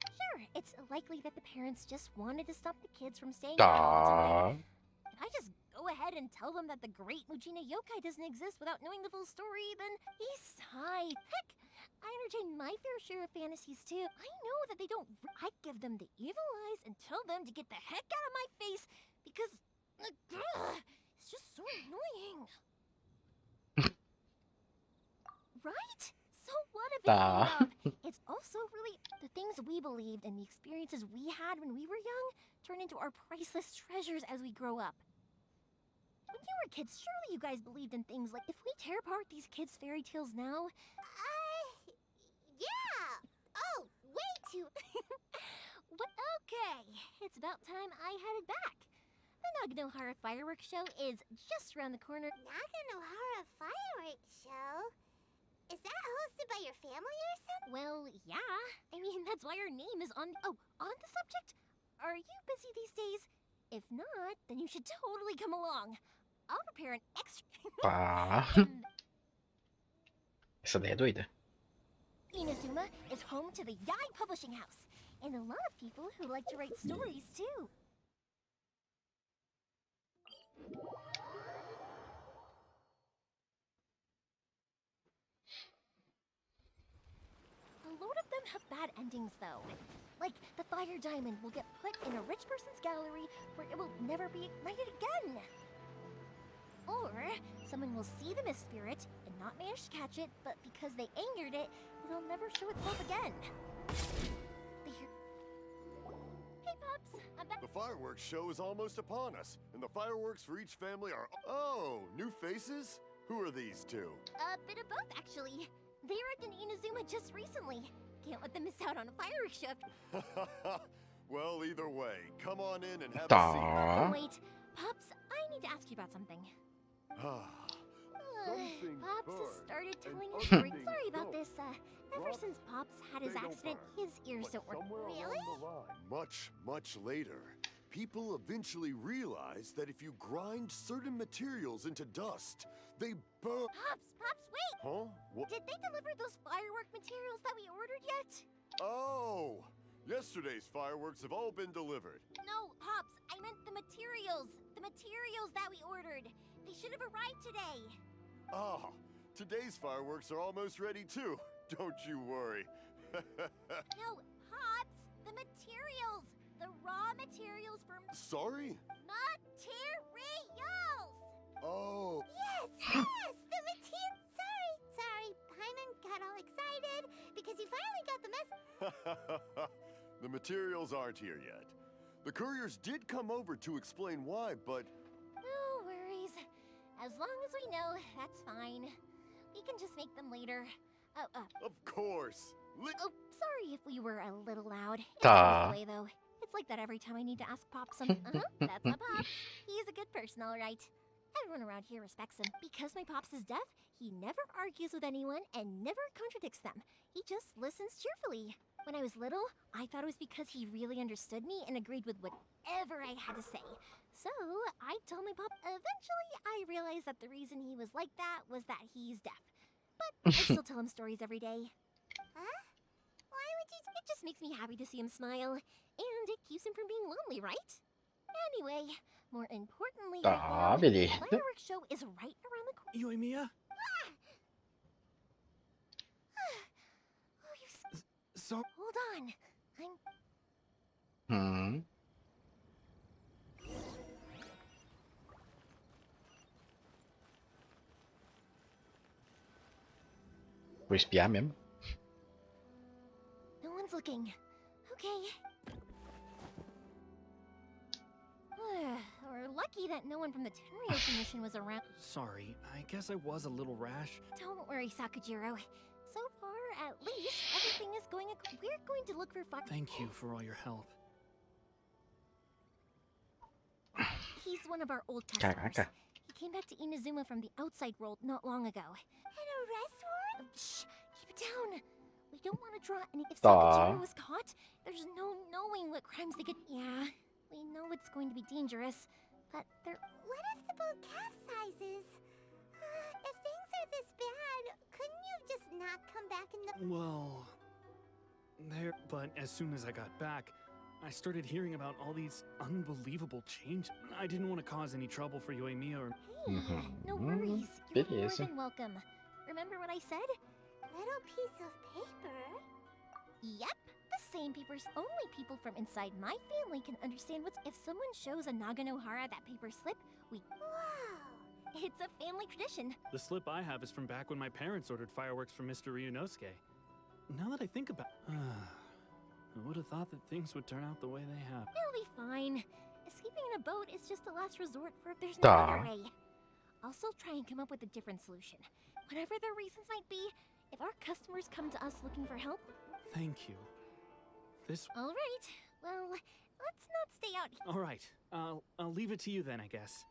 Sure, it's likely that the parents just wanted to stop the kids from staying out all the time. If I just go ahead and tell them that the Great Mujina Yokai doesn't exist without knowing the full story, then besides, heck, I entertain my fair share of fantasies too. I know that they don't... I give them the evil eyes and tell them to get the heck out of my face because... it's just so annoying. Right? So what if it's made up? It's also really... The things we believed and the experiences we had when we were young turn into our priceless treasures as we grow up. When you were kids, surely you guys believed in things like, if we tear apart these kids' fairy tales now... yeah! Oh, way too... But okay, it's about time I headed back. The Naganohara fireworks show is just around the corner. Naganohara fireworks show? Is that hosted by your family or something? Well, yeah. I mean, that's why our name is on... Oh, on the subject? Are you busy these days? If not, then you should totally come along. I'll prepare an extra... Essa daí é doida. Inazuma is home to the Yai Publishing House, and a lot of people who like to write stories, too. A lot of them have bad endings, though. Like, the fire diamond will get put in a rich person's gallery where it will never be ignited again. Or, someone will see the mist spirit and not manage to catch it, but because they angered it, it'll never show itself again. Hey, Pops! I'm back. The fireworks show is almost upon us, and the fireworks for each family are... Oh, new faces? Who are these two? A bit of both, actually. They arrived in Inazuma just recently. Can't let them miss out on a fireworks show. Well, either way, come on in and have a seat. Wait, Pops, I need to ask you about something. Pops has started telling a story. Sorry about this. Ever since Pops had his accident, his ears don't work. Really? Much, much later, people eventually realized that if you grind certain materials into dust, they burn. Pops, wait! Huh? What? Did they deliver those firework materials that we ordered yet? Oh! Yesterday's fireworks have all been delivered. No, Pops, I meant the materials. The materials that we ordered. They should have arrived today. Ah, today's fireworks are almost ready too. Don't you worry. No, Pops, the materials. The raw materials for... Sorry? Materials! Oh. Yes, the material... Sorry, Paimon because you finally got the mess. The materials aren't here yet. The couriers did come over to explain why, but... No worries. As long as we know, that's fine. We can just make them later. Of course. Oh, sorry if we were a little loud. It's Duh. always the way, though. It's like that every time I need to ask Pop some... that's my Pops. He's a good person, all right. Everyone around here respects him. Because my Pops is deaf, he never argues with anyone and never contradicts them. He just listens cheerfully. When I was little, I thought it was because he really understood me and agreed with whatever I had to say. So, I told my Pop. Eventually, I realized that the reason he was like that was that he's deaf. But I still tell him stories every day. Huh? Why would you? It just makes me happy to see him smile. And it keeps him from being lonely, right? Anyway, more importantly, right now, the beleza. fireworks show is right around the corner. Yoimiya? Oh, you... So... Hold on. Vou espiar mesmo. No one's looking. Okay. We're lucky that no one from the Tenryo Commission was around. Sorry, I guess I was a little rash. Don't worry, Sakujiro. So far, at least, everything is going... We're going to look for fire... Thank you for all your help. He's one of our old customers. Caraca. He came back to Inazuma from the outside world not long ago. An arrest warrant? Shh! Keep it down! We don't want to draw any... If Sakujiro was caught, there's no knowing what crimes they could... Yeah, we know it's going to be dangerous, but they're... What if the boat capsizes? If things are this bad, couldn't you just not come back in the... Well... But as soon as I got back, I started hearing about all these unbelievable changes. I didn't want to cause any trouble for Yoimiya or... Hey, no worries. You're more than welcome. Remember what I said? Little piece of paper? Yep. The same papers only people from inside my family can understand what's... If someone shows a Naganohara that paper slip, we... Wow! It's a family tradition. The slip I have is from back when my parents ordered fireworks from Mr. Ryunosuke. Now that I think about... I would have thought that things would turn out the way they have. It'll be fine. Escaping in a boat is just a last resort for if there's no other way. I'll still try and come up with a different solution. Whatever their reasons might be, if our customers come to us looking for help... Thank you. All right. Well, let's not stay out here. All right. I'll leave it to you then, I guess.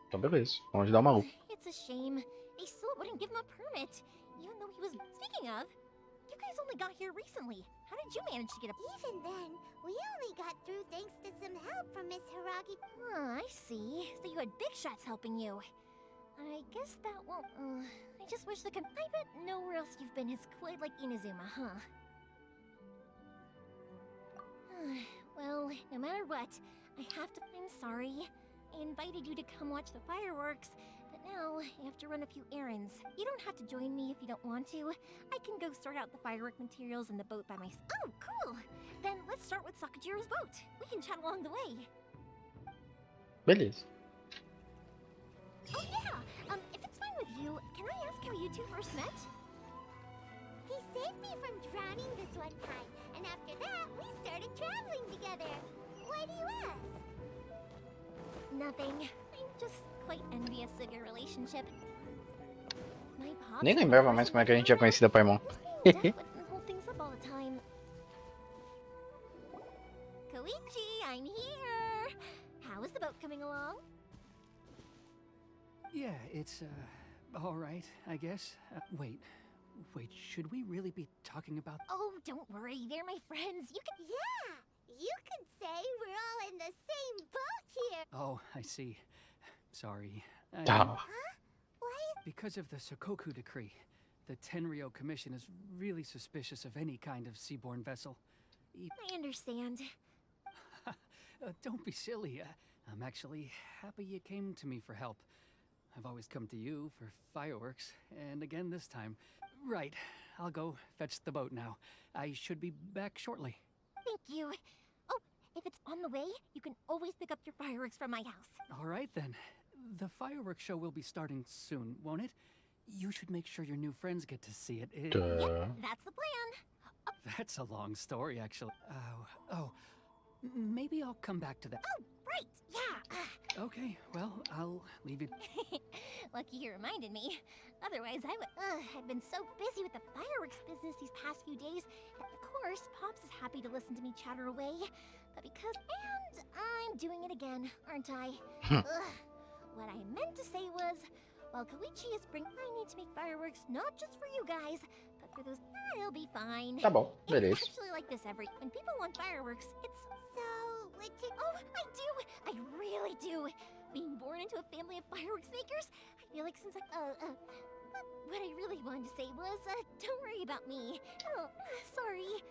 Então beleza, vamos dar uma lupa. It's a shame. They still wouldn't give him a permit, even though he was... Speaking of, you guys only got here recently. How did you manage to get a... Even then, we only got through thanks to some help from Miss Hiragi. I see. So you had big shots helping you. I guess that won't... I just wish I bet nowhere else you've been is quite like Inazuma, huh? Well, no matter what, I have to... I'm sorry. I invited you to come watch the fireworks, but now I have to run a few errands. You don't have to join me if you don't want to. I can go sort out the firework materials in the boat by myself. Oh, cool! Then let's start with Sakujiro's boat. We can chat along the way. Beleza. Oh yeah! If it's fine with you, can I ask how you two first met? He saved me from drowning this one time, and after that, we started traveling together. Why do you ask? Nothing. I'm just quite envious of your relationship. My pops Nem lembrava mais como é que a gente tinha conhecido a Paimon. hold things up all the time. Koichi, I'm here! How is the boat coming along? Yeah, it's, all right, I guess. Wait, should we really be talking about... Oh, don't worry, they're my friends. You can... Yeah, you could say we're all in the same boat here. Oh, I see. Sorry. Huh? Why? Because of the Sokoku decree, the Tenryo Commission is really suspicious of any kind of seaborne vessel. I understand. Don't be silly. I'm actually happy you came to me for help. I've always come to you for fireworks, and again this time. Right, I'll go fetch the boat now. I should be back shortly. Thank you. Oh, if it's on the way, you can always pick up your fireworks from my house. All right then. The fireworks show will be starting soon, won't it? You should make sure your new friends get to see it. Duh. That's the plan. That's a long story, actually. Maybe I'll come back to that. Oh, right, yeah. Okay, well, I'll leave it. Lucky you reminded me. Otherwise, I've been so busy with the fireworks business these past few days. And of course, Pops is happy to listen to me chatter away. But and I'm doing it again, aren't I? What I meant to say was, while Koichi is I need to make fireworks not just for you guys, but for those. I'll be fine. Tá bom, It's beleza. actually like this when people want fireworks, it's so legit. Oh, I do! I really do! Being born into a family of fireworks makers, I feel like since what I really wanted to say was, don't worry about me. Oh, sorry.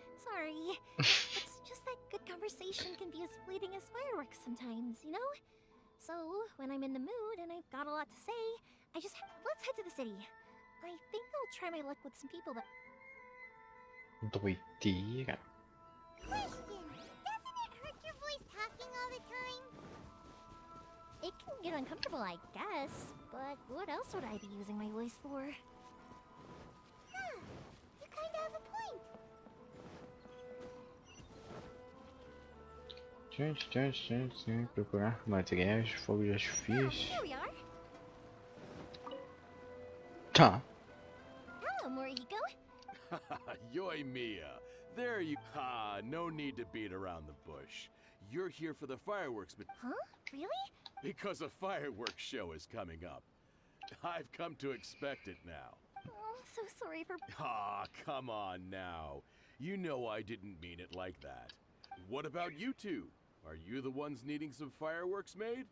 It's just that good conversation can be as fleeting as fireworks sometimes, you know? So, when I'm in the mood and I've got a lot to say, let's head to the city. I think I'll try my luck with some people that... Doideira. Question! Doesn't it hurt your voice talking all the time? It can get uncomfortable, I guess. But what else would I be using my voice for? Huh. You kinda have a point. Procurar materiais de fogo de artifício. Here we are. Tá. Hello, Morihiko. Yoimiya, there you. No need to beat around the bush. You're here for the fireworks, but. Huh? Really? Because a fireworks show is coming up. I've come to expect it now. Oh, I'm so sorry for... Come on now. You know I didn't mean it like that. What about you two? Are you the ones needing some fireworks made?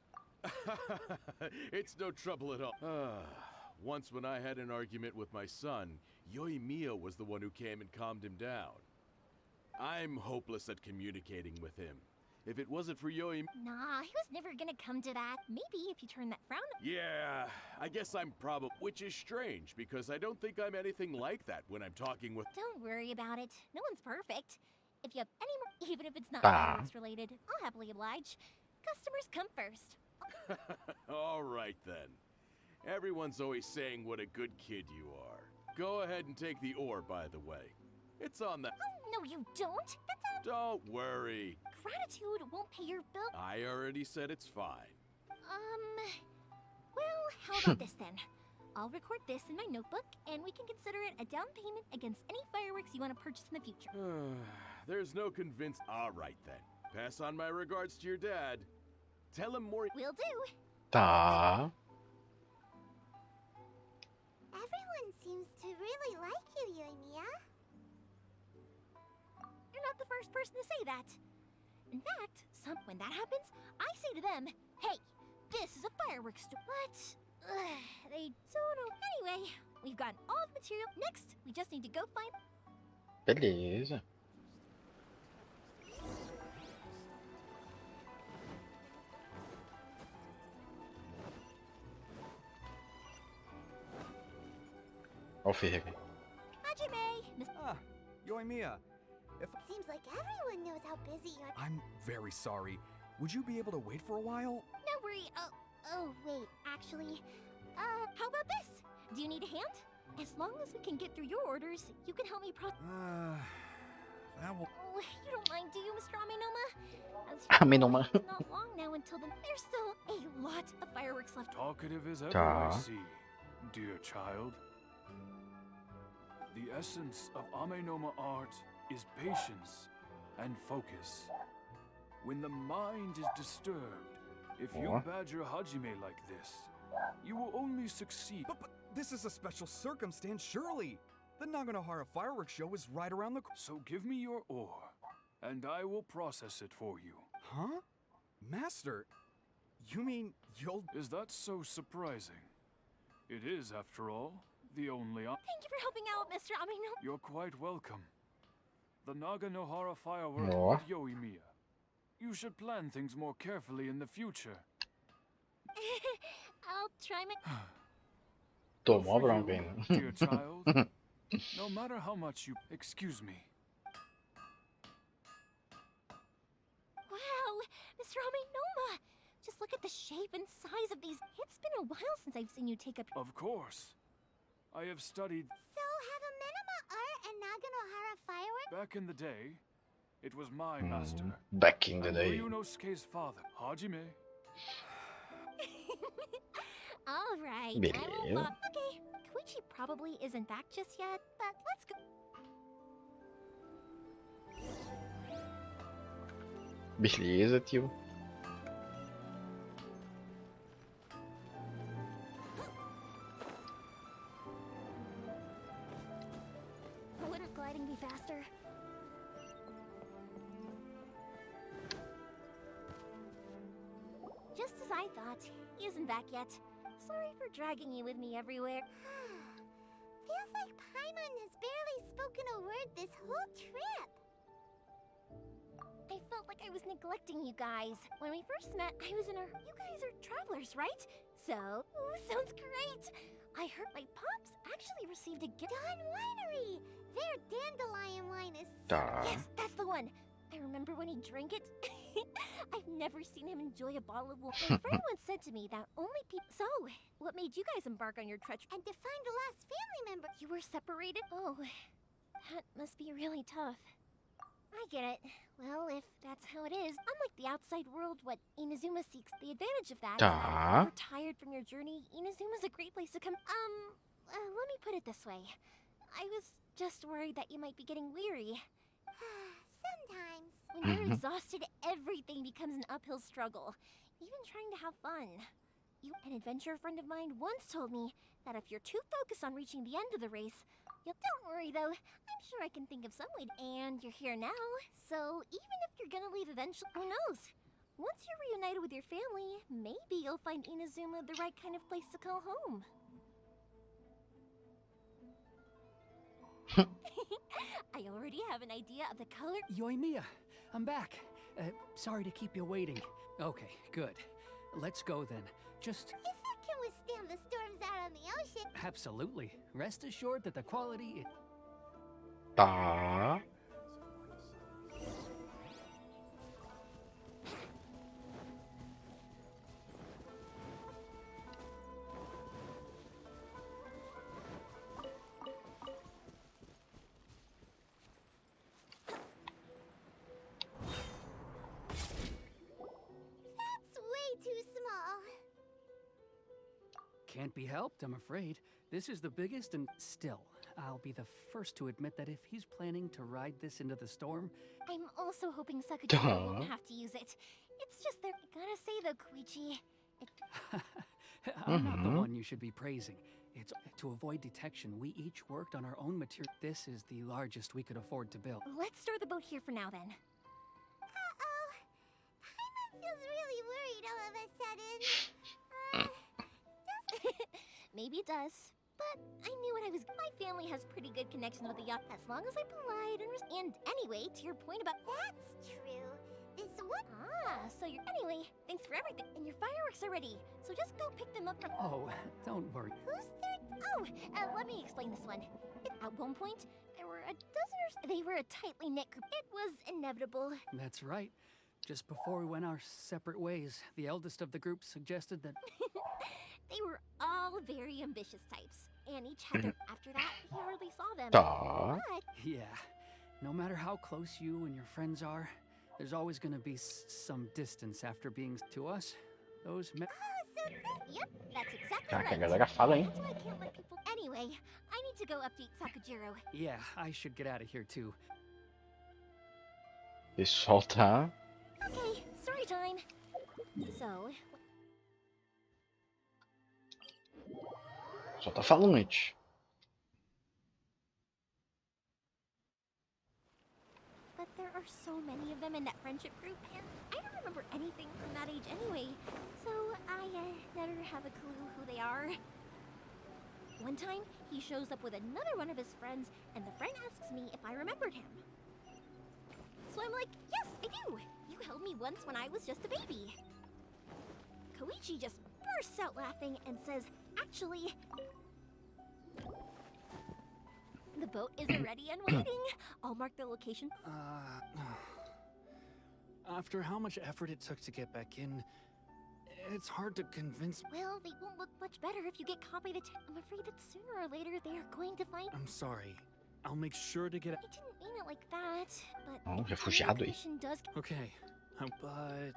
It's no trouble at all. Once when I had an argument with my son, Yoimiya was the one who came and calmed him down. I'm hopeless at communicating with him. If it wasn't for Yoimiya... Nah, he was never gonna come to that. Maybe if you turn that frown... Yeah, I guess I'm probably... Which is strange, because I don't think I'm anything like that when I'm talking with... Don't worry about it. No one's perfect. If you have any more... Even if it's not Ah. fireworks related, I'll happily oblige. Customers come first. All right, then. Everyone's always saying what a good kid you are. Go ahead and take the ore, by the way. It's on the... Oh, no, you don't. That's a... Don't worry. Gratitude won't pay your bill. I already said it's fine. Well, how about this then? I'll record this in my notebook, and we can consider it a down payment against any fireworks you want to purchase in the future. There's no convince... All right, then. Pass on my regards to your dad. Tell him more... Will do. Tá. Everyone seems to really like you, Yoimiya. You're not the first person to say that. In fact, when that happens, I say to them, hey, this is a fireworks store. But they don't know. Anyway, we've gotten all the material. Next, we just need to go find... Beleza. Ó o ferro. Hajime! Miss... Yoimiya, Seems like everyone knows how busy you are. I'm very sorry. Would you be able to wait for a while? No worry. Oh, wait. Actually, how about this? Do you need a hand? As long as we can get through your orders, you can help me That will... Oh, you don't mind, do you, Mr. Amenoma? Amenoma. It's not long now until then. There's still a lot of fireworks left. Talkative as ever, Tá. I see, dear child. The essence of Amenoma art is patience and focus. When the mind is disturbed, if you Or- badger Hajime like this, you will only succeed. But this is a special circumstance, surely. The Naganohara fireworks show is right around the... So give me your ore, and I will process it for you. Huh? Master, you mean you'll... Is that so surprising? It is, after all, the only op- Thank you for helping out, Mr. Amenoma. You're quite welcome. The Naganohara fireworks Aw. at Yoimiya. You should plan things more carefully in the future. I'll try my... Tomou a For bronca you, ainda. dear child. No matter how much you... Excuse me. Wow, Mr. Amenoma! Just look at the shape and size of these. It's been a while since I've seen you take up... Of course. I have studied. So, have a minima art and Naganohara fireworks? Back in the day, it was my master. Back in the and day. Ryunosuke's father, Hajime. All right, I Beleza. will. Okay, Koichi probably isn't back just yet, but let's go. Beleza, tio. Wouldn't gliding be faster? Just as I thought, he isn't back yet. Sorry for dragging you with me everywhere. Feels like Paimon has barely spoken a word this whole trip. I felt like I was neglecting you guys. When we first met, I was in a... You guys are travelers, right? So, ooh, sounds great. I heard my pops actually received a gift. Dawn Winery! Their dandelion wine is Yes, that's the one. I remember when he drank it. I've never seen him enjoy a bottle of wine. My friend once said to me that only people... So, what made you guys embark on your treachery? And to find a lost family member. You were separated? Oh, that must be really tough. I get it. Well, if that's how it is, unlike the outside world, what Inazuma seeks, the advantage of that is that if you're tired from your journey, Inazuma's a great place to come. Let me put it this way. I was just worried that you might be getting weary. Sometimes. When you're exhausted, everything becomes an uphill struggle. Even trying to have fun. An adventure friend of mine once told me that if you're too focused on reaching the end of the race, don't worry though, I'm sure I can think of some way. And you're here now, so even if you're gonna leave eventually, who knows? Once you're reunited with your family, maybe you'll find Inazuma the right kind of place to call home. I already have an idea of the color. Yoimiya, I'm back. Sorry to keep you waiting. Okay, good. Let's go then. Just... If it can withstand the storms out on the ocean... Absolutely. Rest assured that the quality... Tá. Can't be helped, I'm afraid. This is the biggest and still, I'll be the first to admit that if he's planning to ride this into the storm... I'm also hoping Sakujiro won't have to use it. It's just that I gotta say though, Koichi... I'm not the one you should be praising. It's to avoid detection, we each worked on our own material. This is the largest we could afford to build. Let's store the boat here for now then. Uh-oh. Paimon feels really worried all of a sudden. Maybe it does, but I knew what I was. My family has pretty good connections with the yacht, as long as I'm polite and anyway, to your point about. That's true. This one. So you're anyway. Thanks for everything, and your fireworks are ready. So just go pick them up from. Oh, don't worry. Who's third? Oh, let me explain this one. At one point, there were a dozen or they were a tightly knit group. It was inevitable. That's right. Just before we went our separate ways, the eldest of the group suggested that. They were all very ambitious types, and each had their. After that, he hardly saw them. Tá. But Yeah, no matter how close you and your friends are, there's always gonna be some distance after being to us. Those. Yep, that's exactly Caraca, a right. galera fala, hein? That's why I can't let people. Anyway, I need to go update Sakujiro. Yeah, I should get out of here too. Pessoal tá. Okay, story time. So. Só tá falante. But there are so many of them in that friendship group, and I don't remember anything from that age anyway, so I never have a clue who they are. One time, he shows up with another one of his friends, and the friend asks me if I remembered him. So I'm like, yes, I do! You held me once when I was just a baby. Koichi just bursts out laughing and says, actually... The boat is ready and waiting. I'll mark the location. After how much effort it took to get back in, it's hard to convince. Well, they won't look much better if you get caught by the I'm afraid that sooner or later they are going to find. I'm sorry. I'll make sure to get I didn't mean it like that, but Oh, if the refugiado aí. commission does. Okay, but Why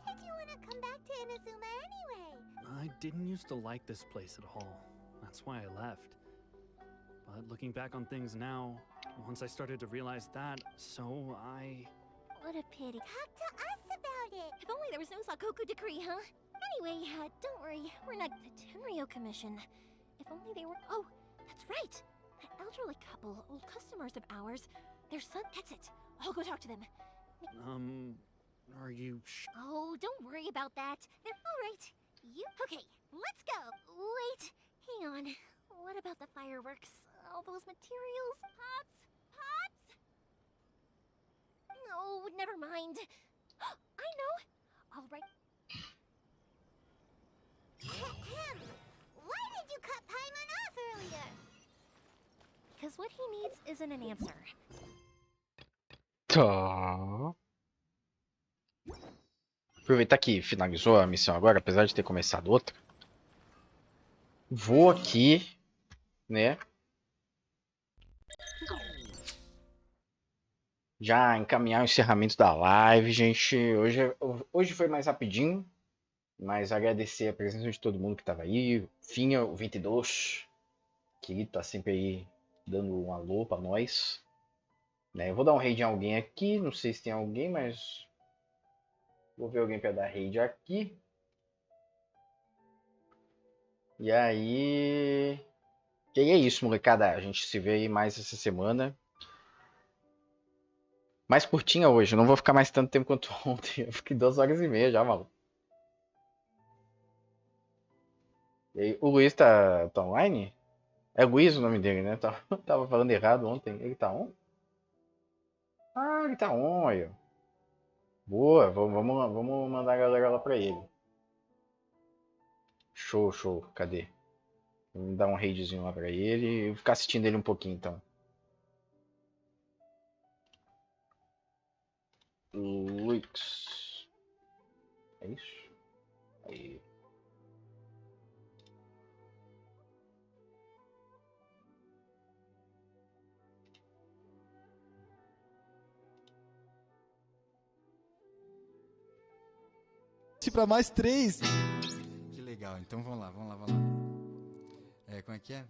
did you want to come back to Inazuma anyway? I didn't used to like this place at all. That's why I left. But looking back on things now, once I started to realize that, so I... What a pity. Talk to us about it. If only there was no Sakoku decree, huh? Anyway, don't worry. We're not the Tenryo Commission. If only they were... Oh, that's right. That elderly couple, old customers of ours, their son gets it. I'll go talk to them. Are you Oh, don't worry about that. They're all right. Okay, let's go. Wait, hang on. What about the fireworks? All those materials? Pops? No, never mind. I know. All right. Why did you cut Paimon off earlier? Because what he needs isn't an answer. Tá. Aproveitar que finalizou a missão agora, apesar de ter começado outra. Vou aqui, né? Já encaminhar o encerramento da live, gente. Hoje foi mais rapidinho, mas agradecer a presença de todo mundo que estava aí. Finha, o 22, que tá sempre aí dando um alô pra nós. Né? Eu vou dar um raid em alguém aqui, não sei se tem alguém, mas vou ver alguém para dar raid aqui. E aí... E é isso, molecada. A gente se vê aí mais essa semana. Mais curtinha hoje, eu não vou ficar mais tanto tempo quanto ontem. Eu fiquei 2h30 já, maluco. E aí, o Luiz tá online? É Luiz o nome dele, né? Tava falando errado ontem. Ele tá on? Ah, ele tá on aí, ó. Boa, vamos mandar a galera lá pra ele. Show, show. Cadê? Vamos dar um raidzinho lá pra ele e ficar assistindo ele um pouquinho, então. Lux. É isso? Aí. Pra mais 3. Que legal, então vamos lá. Como é que é?